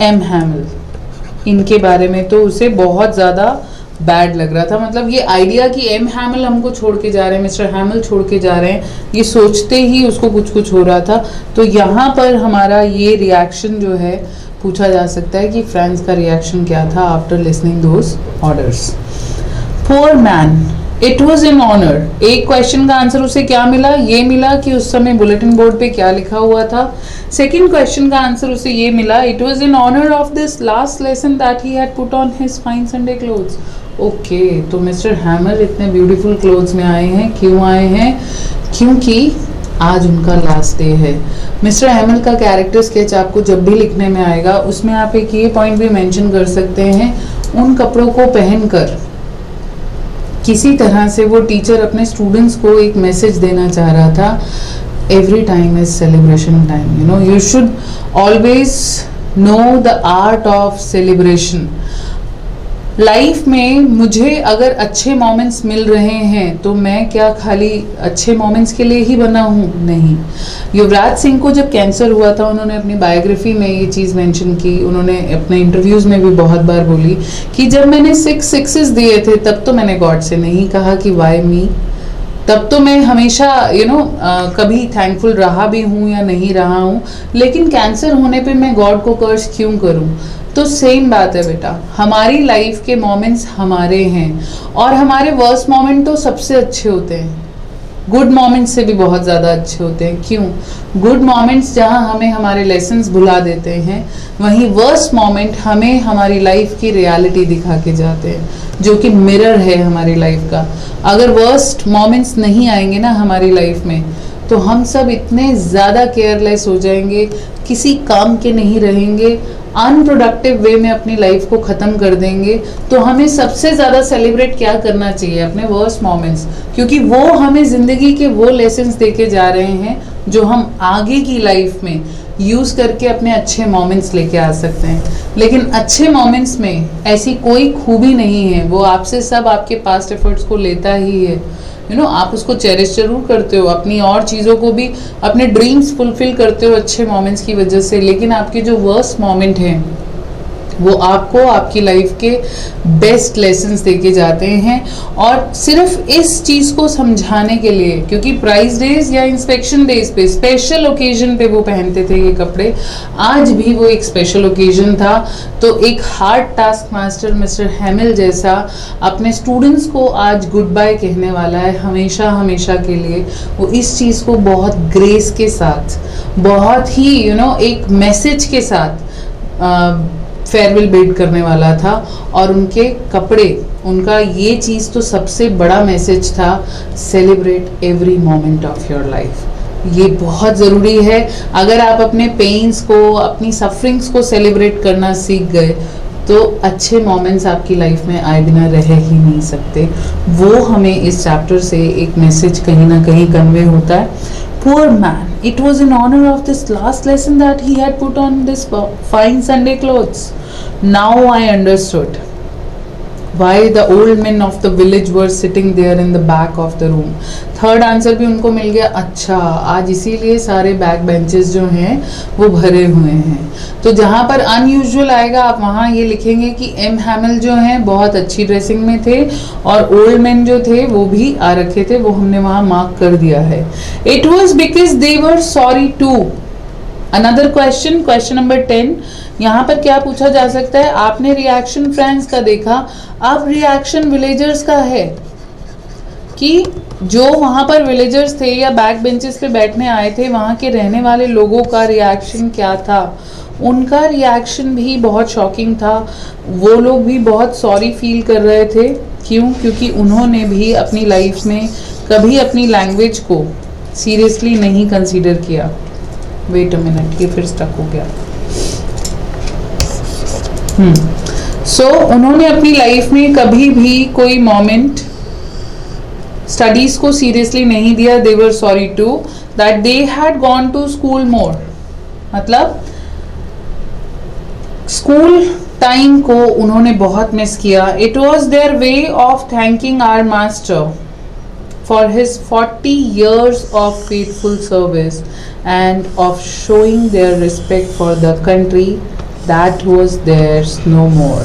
M Hamel, इनके बारे में तो उसे बहुत ज़्यादा बैड लग रहा था। मतलब ये आइडिया कि एम हैमल हमको छोड़ के जा रहे हैं, मिस्टर हैमल छोड़ के जा रहे हैं, ये सोचते ही उसको कुछ कुछ हो रहा था। तो यहाँ पर हमारा ये रिएक्शन जो है पूछा जा सकता है कि फ्रांस का रिएक्शन क्या था after listening those orders. Poor man, it was in honour. एक क्वेश्चन का आंसर उसे क्या मिला? ये मिला कि उस समय बुलेटिन बोर्ड पे क्या लिखा हुआ था। सेकेंड क्वेश्चन का आंसर उसे ये मिला, it was in honour of this last lesson that he had put on his fine Sunday clothes. Okay, तो मिस्टर हैमल इतने ब्यूटीफुल क्लोथ्स में आए हैं, क्यों आए हैं? क्योंकि आज उनका लास्ट डे है। मिस्टर हैमल का कैरेक्टर स्केच आपको जब भी लिखने में आएगा, उसमें आप एक ये पॉइंट भी मेंशन कर सकते हैं, उन कपड़ों को पहनकर किसी तरह से वो टीचर अपने स्टूडेंट्स को एक मैसेज देना चाह रहा था, every time is celebration time, you know, you should always know the art of celebration. Life में मुझे अगर अच्छे मोमेंट्स मिल रहे हैं तो मैं क्या खाली अच्छे मोमेंट्स के लिए ही बना हूँ? नहीं। युवराज सिंह को जब कैंसर हुआ था, उन्होंने अपनी बायोग्राफी में ये चीज़ मेंशन की, उन्होंने अपने इंटरव्यूज़ में भी बहुत बार बोली कि जब मैंने 6 सिक्सेस दिए थे तब तो मैंने गॉड से नहीं कहा कि वाई मी, तब तो मैं हमेशा कभी थैंकफुल रहा भी हूँ या नहीं रहा हूँ, लेकिन कैंसर होने पे मैं गॉड को कर्ज क्यों करूँ? तो सेम बात है बेटा, हमारी लाइफ के मोमेंट्स हमारे हैं और हमारे वर्स्ट मोमेंट तो सबसे अच्छे होते हैं, गुड मोमेंट्स से भी बहुत ज़्यादा अच्छे होते हैं। क्यों? गुड मोमेंट्स जहाँ हमें हमारे लेसन्स भुला देते हैं, वहीं वर्स्ट मोमेंट हमें हमारी लाइफ की रियलिटी दिखा के जाते हैं, जो कि मिरर है हमारी लाइफ का। अगर वर्स्ट मोमेंट्स नहीं आएंगे ना हमारी लाइफ में, तो हम सब इतने ज़्यादा केयरलेस हो जाएंगे, किसी काम के नहीं रहेंगे, अनप्रोडक्टिव वे में अपनी लाइफ को ख़त्म कर देंगे। तो हमें सबसे ज़्यादा सेलिब्रेट क्या करना चाहिए? अपने वर्स्ट मोमेंट्स, क्योंकि वो हमें ज़िंदगी के वो लेसन्स देके जा रहे हैं जो हम आगे की लाइफ में यूज़ करके अपने अच्छे मोमेंट्स लेके आ सकते हैं। लेकिन अच्छे मोमेंट्स में ऐसी कोई खूबी नहीं है, वो आपसे सब आपके पास्ट एफर्ट्स को लेता ही है। आप उसको चेरिश जरूर करते हो, अपनी और चीज़ों को भी, अपने ड्रीम्स फुलफिल करते हो अच्छे मोमेंट्स की वजह से, लेकिन आपके जो वर्स्ट मोमेंट हैं वो आपको आपकी लाइफ के बेस्ट लेसन्स देके जाते हैं। और सिर्फ इस चीज़ को समझाने के लिए, क्योंकि प्राइज डेज या इंस्पेक्शन डेज पे, स्पेशल ओकेजन पे वो पहनते थे ये कपड़े, आज भी वो एक स्पेशल ओकेजन था। तो एक हार्ड टास्क मास्टर मिस्टर हैमिल जैसा अपने स्टूडेंट्स को आज गुड बाय कहने वाला है, हमेशा हमेशा के लिए। वो इस चीज़ को बहुत ग्रेस के साथ, बहुत ही एक मैसेज के साथ फेयरवेल बिड करने वाला था। और उनके कपड़े, उनका ये चीज़ तो सबसे बड़ा मैसेज था, celebrate every moment of your life. ये बहुत ज़रूरी है। अगर आप अपने पेन्स को, अपनी सफरिंग्स को सेलिब्रेट करना सीख गए, तो अच्छे मोमेंट्स आपकी लाइफ में आए बिना रह ही नहीं सकते। वो हमें इस चैप्टर से एक मैसेज कहीं ना कहीं कन्वे होता है। Poor man, it was in honor of this last lesson that he had put on this fine Sunday clothes. Now I understood why the old men of the village were sitting there in the back of the room. Third answer भी उनको मिल गया। अच्छा, आज इसीलिए सारे बैक बेंचेस जो हैं वो भरे हुए हैं। तो जहाँ पर अनयूजुअल आएगा, आप वहाँ ये लिखेंगे कि एम हैमिल जो हैं बहुत अच्छी ड्रेसिंग में थे, और ओल्ड मैन जो थे वो भी आ रखे थे, वो हमने वहाँ मार्क कर दिया है। It was because they were sorry too. Another question, question number 10, यहाँ पर क्या पूछा जा सकता है? आपने रिएक्शन फ्रेंड्स का देखा, अब रिएक्शन विलेजर्स का है कि जो वहाँ पर विलेजर्स थे या बैक बेंचेस पे बैठने आए थे, वहाँ के रहने वाले लोगों का रिएक्शन क्या था? उनका रिएक्शन भी बहुत शॉकिंग था। वो लोग भी बहुत सॉरी फील कर रहे थे। क्यों? क्योंकि उन्होंने भी अपनी लाइफ में कभी अपनी लैंग्वेज को सीरियसली नहीं कंसीडर किया। वेट अ मिनट, ये फिर स्टक हो गया। सो उन्होंने अपनी लाइफ में कभी भी कोई मोमेंट स्टडीज को सीरियसली नहीं दिया। They were sorry to that they had gone to school more, मतलब स्कूल टाइम को उन्होंने बहुत मिस किया। It was their way of thanking our master for his 40 years of faithful service and of showing their respect for the country that was theirs no more.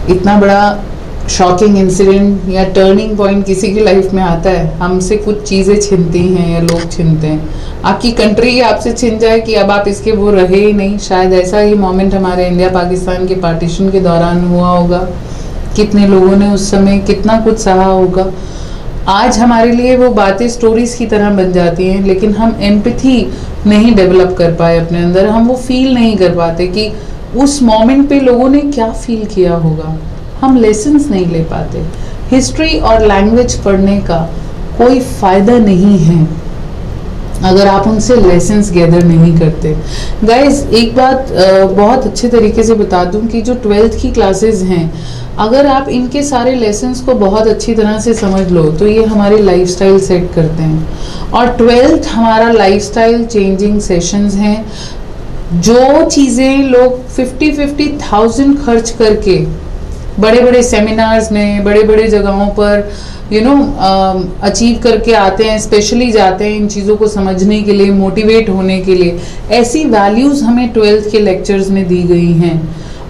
इतना बड़ा शॉकिंग इंसिडेंट या टर्निंग पॉइंट किसी की लाइफ में आता है, हमसे कुछ चीज़ें छिनती हैं या लोग छिनते हैं, आपकी कंट्री ही आपसे छिन जाए कि अब आप इसके वो रहे ही नहीं। शायद ऐसा ही मोमेंट हमारे इंडिया पाकिस्तान के पार्टीशन के दौरान हुआ होगा। कितने लोगों ने उस समय कितना कुछ सहा होगा। आज हमारे लिए वो बातें स्टोरीज की तरह बन जाती हैं, लेकिन हम एम्पैथी नहीं डेवलप कर पाए अपने अंदर। हम वो फील नहीं कर पाते कि उस मोमेंट पे लोगों ने क्या फील किया होगा। हम लेसन्स नहीं ले पाते। हिस्ट्री और लैंग्वेज पढ़ने का कोई फ़ायदा नहीं है अगर आप उनसे लेसन्स गैदर नहीं करते। गाइज, एक बात बहुत अच्छे तरीके से बता दूं कि जो 12th की क्लासेस हैं, अगर आप इनके सारे लेसन्स को बहुत अच्छी तरह से समझ लो तो ये हमारी लाइफस्टाइल सेट करते हैं। और 12th हमारा लाइफस्टाइल चेंजिंग सेशंस हैं। जो चीज़ें लोग 50,000 खर्च करके बड़े बड़े सेमिनार्स में, बड़े बड़े जगहों पर अचीव करके आते हैं, स्पेशली जाते हैं इन चीज़ों को समझने के लिए, मोटिवेट होने के लिए, ऐसी वैल्यूज़ हमें 12th के लेक्चर्स में दी गई हैं।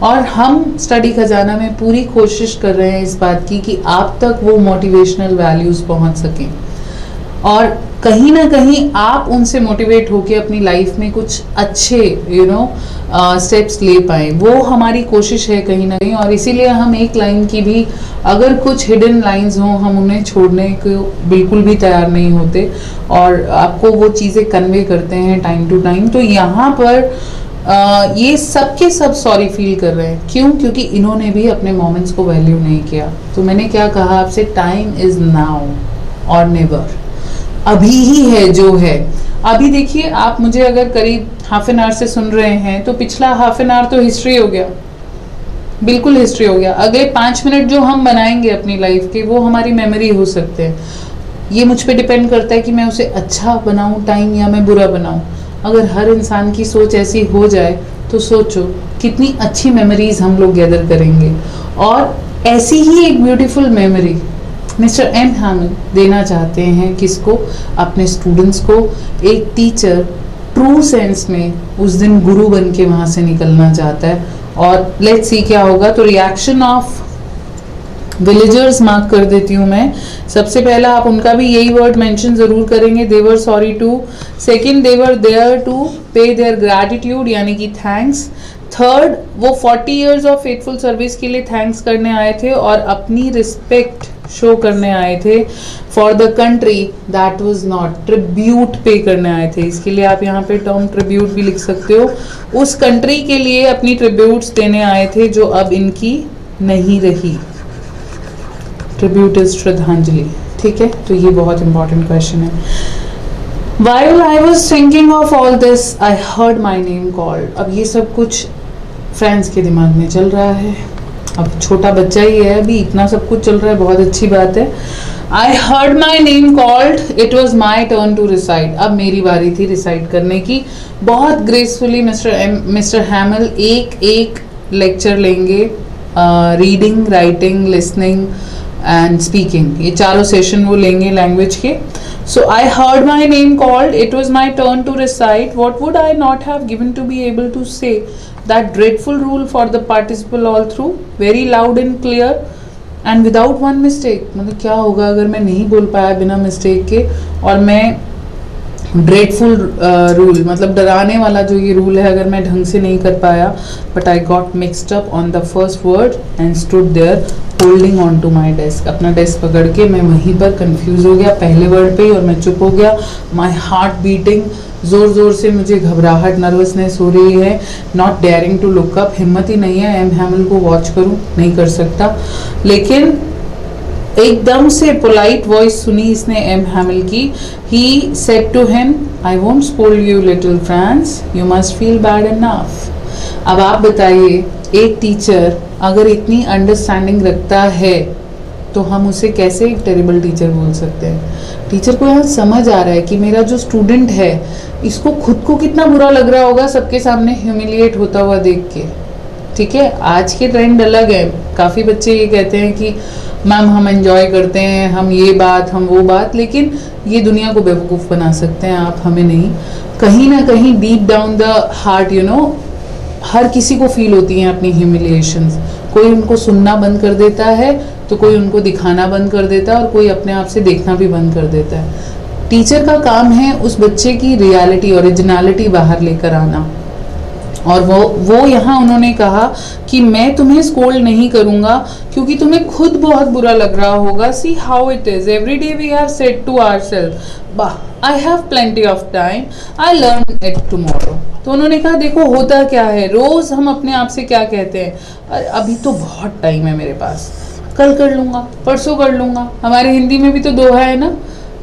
और हम स्टडी खजाना में पूरी कोशिश कर रहे हैं इस बात की कि आप तक वो मोटिवेशनल वैल्यूज़ पहुंच सकें और कहीं ना कहीं आप उनसे मोटिवेट होके अपनी लाइफ में कुछ अच्छे स्टेप्स ले पाएँ। वो हमारी कोशिश है कहीं ना कहीं, और इसीलिए हम एक लाइन की भी अगर कुछ हिडन लाइंस हों हम उन्हें छोड़ने को बिल्कुल भी तैयार नहीं होते और आपको वो चीज़ें कन्वे करते हैं टाइम टू टाइम। तो यहाँ पर ये सब के सब सॉरी फील कर रहे हैं। क्यों? क्योंकि इन्होंने भी अपने मोमेंट्स को वैल्यू नहीं किया। तो मैंने क्या कहा आपसे, टाइम इज नाउ और नेवर। अभी ही है जो है। अभी देखिए, आप मुझे अगर करीब हाफ एन आवर से सुन रहे हैं तो पिछला हाफ एन आवर तो हिस्ट्री हो गया, बिल्कुल हिस्ट्री हो गया। अगले 5 मिनट जो हम बनाएंगे अपनी लाइफ के, वो हमारी मेमोरी हो सकते हैं। ये मुझ पे डिपेंड करता है कि मैं उसे अच्छा बनाऊं टाइम या मैं बुरा बनाऊं। अगर हर इंसान की सोच ऐसी हो जाए तो सोचो कितनी अच्छी मेमोरीज हम लोग गैदर करेंगे। और ऐसी ही एक ब्यूटीफुल मेमोरी मिस्टर एम हैमिल देना चाहते हैं किसको? अपने स्टूडेंट्स को। एक टीचर ट्रू सेंस में उस दिन गुरु बन के वहाँ से निकलना चाहता है। और लेट्स सी क्या होगा। तो रिएक्शन ऑफ विलेजर्स मार्क कर देती हूँ मैं। सबसे पहला आप उनका भी यही वर्ड मेंशन जरूर करेंगे, they were sorry too. Second, they were there to pay their gratitude, यानी कि थैंक्स। थर्ड, वो 40 इयर्स ऑफ फेथफुल सर्विस के लिए थैंक्स करने आए थे और अपनी रिस्पेक्ट शो करने आए थे for the country that was not. Tribute पे करने आए थे, इसके लिए आप यहाँ पे टर्म ट्रिब्यूट भी लिख सकते हो। उस कंट्री के लिए अपनी ट्रिब्यूट्स देने आए थे जो अब इनकी नहीं रही। ट्रिब्यूट इज श्रद्धांजलि, ठीक है। तो ये बहुत इंपॉर्टेंट क्वेश्चन है। While I was thinking of all this, I heard my name called. अब ये सब कुछ फ्रेंड्स के दिमाग में चल रहा है। अब छोटा बच्चा ही है, अभी इतना सब कुछ चल रहा है, बहुत अच्छी बात है। I heard my name called. It was my turn to recite. अब मेरी बारी थी रिसाइट करने की। बहुत ग्रेसफुली मिस्टर हैमिल एक एक लेक्चर लेंगे, reading, writing, listening and speaking, ये चारों सेशन वो लेंगे लैंग्वेज के। So I heard my name called, it was my turn to recite, what would I not have given to be able to say that dreadful rule for the participle all through, very loud and clear and without one mistake. मतलब क्या होगा अगर मैं नहीं बोल पाया बिना मिस्टेक के, और मैं ड्रेडफुल रूल मतलब डराने वाला जो ये रूल है अगर मैं ढंग से नहीं कर पाया, but I got mixed up on the first word and stood there holding on to my desk. अपना डेस्क पकड़ के मैं वहीं पर कंफ्यूज हो गया पहले वर्ड पे और मैं चुप हो गया। माई हार्ट बीटिंग, जोर जोर से मुझे घबराहट, नर्वसनेस हो रही है। Not daring to look up, हिम्मत ही नहीं है एम हैमिल को वॉच करूं, नहीं कर सकता। लेकिन एकदम से पोलाइट वॉइस सुनी इसने एम हैमिल की। He said to him, I won't scold you little Franz, you must feel bad enough. अब आप बताइए, एक टीचर अगर इतनी अंडरस्टैंडिंग रखता है तो हम उसे कैसे एक टेरिबल टीचर बोल सकते हैं? टीचर को यहाँ समझ आ रहा है कि मेरा जो स्टूडेंट है इसको खुद को कितना बुरा लग रहा होगा सबके सामने ह्यूमिलिएट होता हुआ देख के, ठीक है। आज के ट्रेंड अलग है, काफ़ी बच्चे ये कहते हैं कि मैम हम एंजॉय करते हैं, हम ये बात, हम वो बात, लेकिन ये दुनिया को बेवकूफ़ बना सकते हैं आप, हमें नहीं। कहीं ना कहीं डीप डाउन द हार्ट हर किसी को फील होती हैं अपनी ह्यूमिलिएशंस। कोई उनको सुनना बंद कर देता है तो कोई उनको दिखाना बंद कर देता है और कोई अपने आप से देखना भी बंद कर देता है। टीचर का काम है उस बच्चे की रियलिटी, ओरिजिनलिटी बाहर लेकर आना। और वो यहाँ उन्होंने कहा कि मैं तुम्हें स्कोल्ड नहीं करूँगा क्योंकि तुम्हें खुद बहुत बुरा लग रहा होगा। See how it is, every day we have said to ourselves, I have plenty of time, I learn it tomorrow. तो उन्होंने कहा देखो होता क्या है, रोज़ हम अपने आप से क्या कहते हैं, अभी तो बहुत टाइम है मेरे पास, कल कर लूँगा, परसों कर लूँगा। हमारे हिंदी में भी तो दोहा है ना,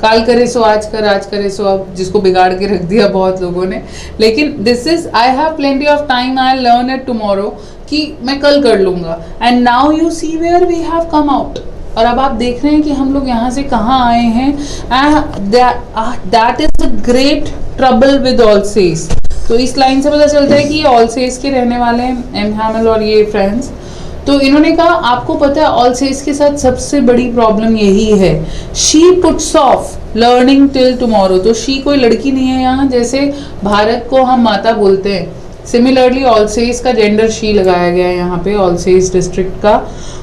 काल करे सो आज कर, आज करे सो अब, जिसको बिगाड़ के रख दिया बहुत लोगों ने। लेकिन this is I have plenty of time, I learn it tomorrow, कि मैं कल कर लूँगा। And now you see where we have come out. और अब आप देख रहे हैं कि हम लोग यहाँ से कहाँ आए हैं। That is the great trouble with all says. तो इस लाइन से पता चलता है कि ये ऑलसेज के रहने वाले हैं, एम हैमल और ये फ्रेंड्स। तो इन्होंने कहा आपको पता है ऑलसेज के साथ सबसे बड़ी प्रॉब्लम यही है, she puts off learning till tomorrow. तो शी कोई लड़की नहीं है यहाँ, जैसे भारत को हम माता बोलते हैं, सिमिलरली ऑलसेज का जेंडर शी लगाया गया है यहाँ पे, ऑलसेज डिस्ट्रिक्ट का।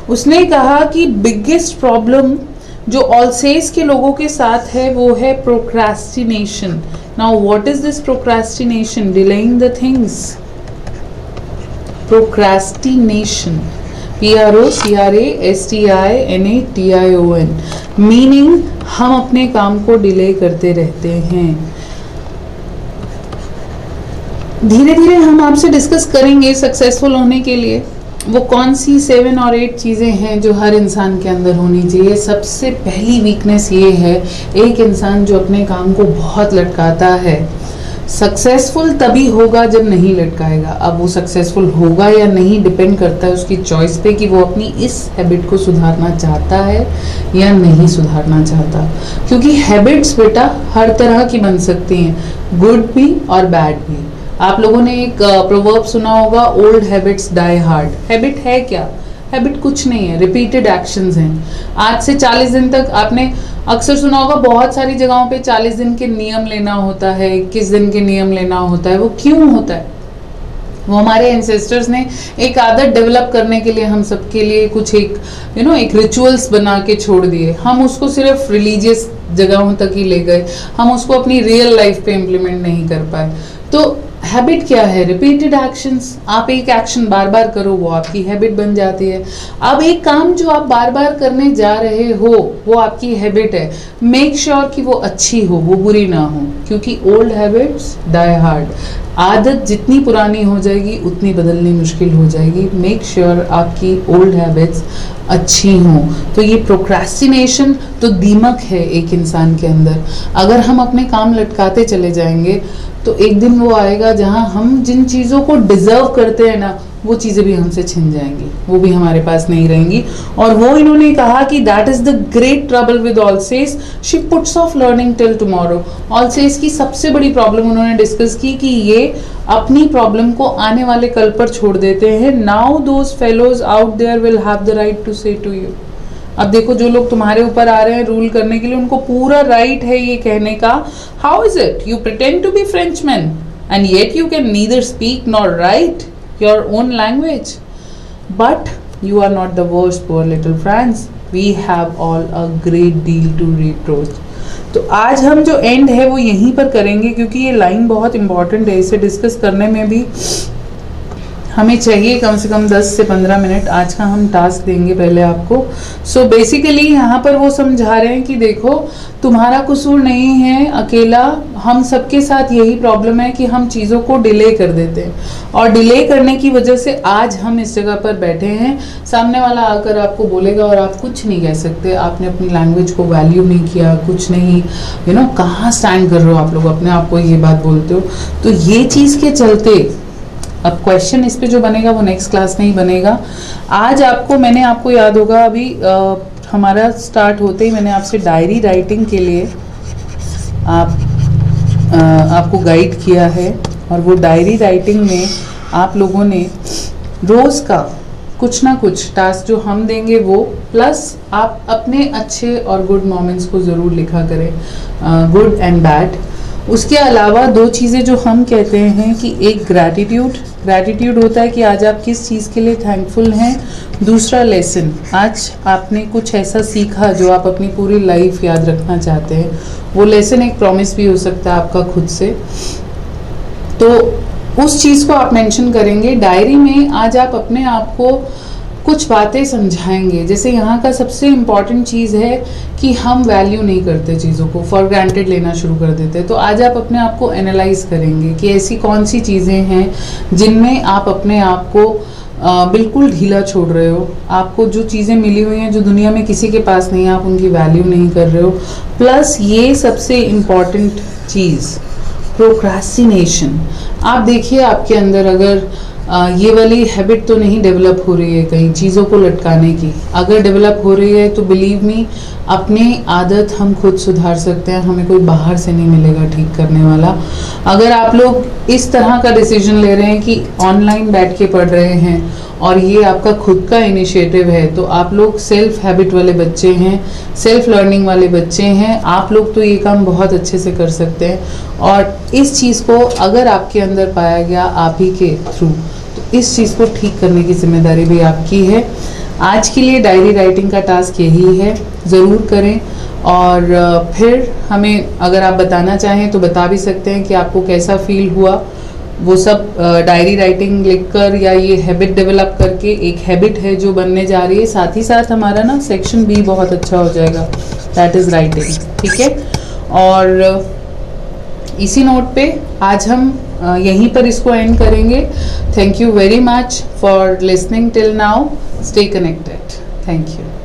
उसने कहा कि बिगेस्ट प्रॉब्लम जो ऑलसेज के लोगों के साथ है वो है procrastination. Now what is this procrastination? Delaying the things. Procrastination, PROCRASTINATION, meaning हम अपने काम को डिले करते रहते हैं। धीरे धीरे हम आपसे डिस्कस करेंगे सक्सेसफुल होने के लिए वो कौन सी 7 और 8 चीज़ें हैं जो हर इंसान के अंदर होनी चाहिए। सबसे पहली वीकनेस ये है, एक इंसान जो अपने काम को बहुत लटकाता है सक्सेसफुल तभी होगा जब नहीं लटकाएगा। अब वो सक्सेसफुल होगा या नहीं डिपेंड करता है उसकी चॉइस पे कि वो अपनी इस हैबिट को सुधारना चाहता है या नहीं सुधारना चाहता। क्योंकि हैबिट्स बेटा हर तरह की बन सकती हैं, गुड भी और बैड भी। आप लोगों ने एक प्रोवर्ब सुना होगा, old habits die hard. Habit है क्या? हैबिट कुछ नहीं है, रिपीटेड एक्शंस हैं। आज से 40 दिन तक आपने अक्सर सुना होगा बहुत सारी जगहों पे 40 दिन के नियम लेना होता है, 21 दिन के नियम लेना होता है। वो क्यों होता है? वो हमारे एंसेस्टर्स ने एक आदत डेवलप करने के लिए हम सबके लिए कुछ एक एक रिचुअल्स बना के छोड़ दिए। हम उसको सिर्फ रिलीजियस जगहों तक ही ले गए, हम उसको अपनी रियल लाइफ पे इम्प्लीमेंट नहीं कर पाए। तो हैबिट क्या है? Repeated actions. आप एक एक्शन बार बार करो वो आपकी हैबिट बन जाती है। अब एक काम जो आप बार बार करने जा रहे हो वो आपकी हैबिट है। मेक श्योर कि वो अच्छी हो, वो बुरी ना हो, क्योंकि ओल्ड हैबिट्स डाई हार्ड। आदत जितनी पुरानी हो जाएगी उतनी बदलनी मुश्किल हो जाएगी। मेक श्योर आपकी ओल्ड हैबिट्स अच्छी हों। तो ये प्रोक्रेस्टिनेशन तो दीमक है एक इंसान के अंदर। अगर हम अपने काम लटकाते चले जाएंगे तो एक दिन वो आएगा जहां हम जिन चीज़ों को डिजर्व करते हैं ना, वो चीज़ें भी हमसे छिन जाएंगी, वो भी हमारे पास नहीं रहेंगी। और वो इन्होंने कहा कि that is the great trouble with Alsace, she puts off learning till tomorrow. Alsace की सबसे बड़ी प्रॉब्लम उन्होंने डिस्कस की कि ये अपनी प्रॉब्लम को आने वाले कल पर छोड़ देते हैं। Now those fellows out there will have the right to say to you. अब देखो जो लोग तुम्हारे ऊपर आ रहे हैं रूल करने के लिए, उनको पूरा राइट है ये कहने का, how is it you pretend to be Frenchman and yet you can neither speak nor write your own language, but you are not the worst poor little Franz, we have all a great deal to reproach. तो आज हम जो एंड है वो यहीं पर करेंगे, क्योंकि ये लाइन बहुत इंपॉर्टेंट है। इसे डिस्कस करने में भी हमें चाहिए कम से कम 10 से 15 मिनट। आज का हम टास्क देंगे पहले आपको। सो बेसिकली यहाँ पर वो समझा रहे हैं कि देखो तुम्हारा कसूर नहीं है अकेला, हम सबके साथ यही प्रॉब्लम है कि हम चीज़ों को डिले कर देते हैं, और डिले करने की वजह से आज हम इस जगह पर बैठे हैं। सामने वाला आकर आपको बोलेगा और आप कुछ नहीं कह सकते, आपने अपनी लैंग्वेज को वैल्यू नहीं किया, कुछ नहीं, कहाँ स्टैंड कर रहे हो आप लोग, अपने आप को ये बात बोलते हो। तो ये चीज़ के चलते अब क्वेश्चन इस पे जो बनेगा वो नेक्स्ट क्लास में ही बनेगा। आज मैंने आपको याद होगा अभी हमारा स्टार्ट होते ही मैंने आपसे डायरी राइटिंग के लिए आपको गाइड किया है, और वो डायरी राइटिंग में आप लोगों ने रोज़ का कुछ ना कुछ टास्क जो हम देंगे वो, प्लस आप अपने अच्छे और गुड मोमेंट्स को ज़रूर लिखा करें, गुड एंड बैड। उसके अलावा 2 चीज़ें जो हम कहते हैं कि एक ग्रैटिट्यूड होता है कि आज आप किस चीज़ के लिए थैंकफुल हैं। दूसरा लेसन, आज आपने कुछ ऐसा सीखा जो आप अपनी पूरी लाइफ याद रखना चाहते हैं। वो लेसन एक प्रॉमिस भी हो सकता है आपका खुद से, तो उस चीज़ को आप मेंशन करेंगे डायरी में। आज आप अपने आप को कुछ बातें समझाएंगे। जैसे यहाँ का सबसे इम्पॉर्टेंट चीज़ है कि हम वैल्यू नहीं करते चीज़ों को, फॉर ग्रांटेड लेना शुरू कर देते हैं। तो आज आप अपने आप को एनालाइज करेंगे कि ऐसी कौन सी चीज़ें हैं जिनमें आप अपने आप को बिल्कुल ढीला छोड़ रहे हो। आपको जो चीज़ें मिली हुई हैं जो दुनिया में किसी के पास नहीं है, आप उनकी वैल्यू नहीं कर रहे हो। प्लस ये सबसे इम्पॉर्टेंट चीज़ प्रोक्रेस्टिनेशन। आप देखिए आपके अंदर अगर ये वाली हैबिट तो नहीं डेवलप हो रही है कहीं चीज़ों को लटकाने की। अगर डेवलप हो रही है तो बिलीव मी, अपनी आदत हम खुद सुधार सकते हैं, हमें कोई बाहर से नहीं मिलेगा ठीक करने वाला। अगर आप लोग इस तरह का डिसीजन ले रहे हैं कि ऑनलाइन बैठ के पढ़ रहे हैं और ये आपका खुद का इनिशिएटिव है, तो आप लोग सेल्फ हैबिट वाले बच्चे हैं, सेल्फ लर्निंग वाले बच्चे हैं, आप लोग तो ये काम बहुत अच्छे से कर सकते हैं। और इस चीज़ को अगर आपके अंदर पाया गया आप ही के थ्रू, तो इस चीज़ को ठीक करने की जिम्मेदारी भी आपकी है। आज के लिए डायरी राइटिंग का टास्क यही है, ज़रूर करें। और फिर हमें अगर आप बताना चाहें तो बता भी सकते हैं कि आपको कैसा फील हुआ। वो सब डायरी राइटिंग लिखकर या ये हैबिट डेवलप करके एक हैबिट है जो बनने जा रही है। साथ ही साथ हमारा ना सेक्शन बी बहुत अच्छा हो जाएगा, दैट इज़ राइटिंग। ठीक है, और इसी नोट पे आज हम यहीं पर इसको एंड करेंगे। Thank you very much for listening till now. Stay connected. Thank you.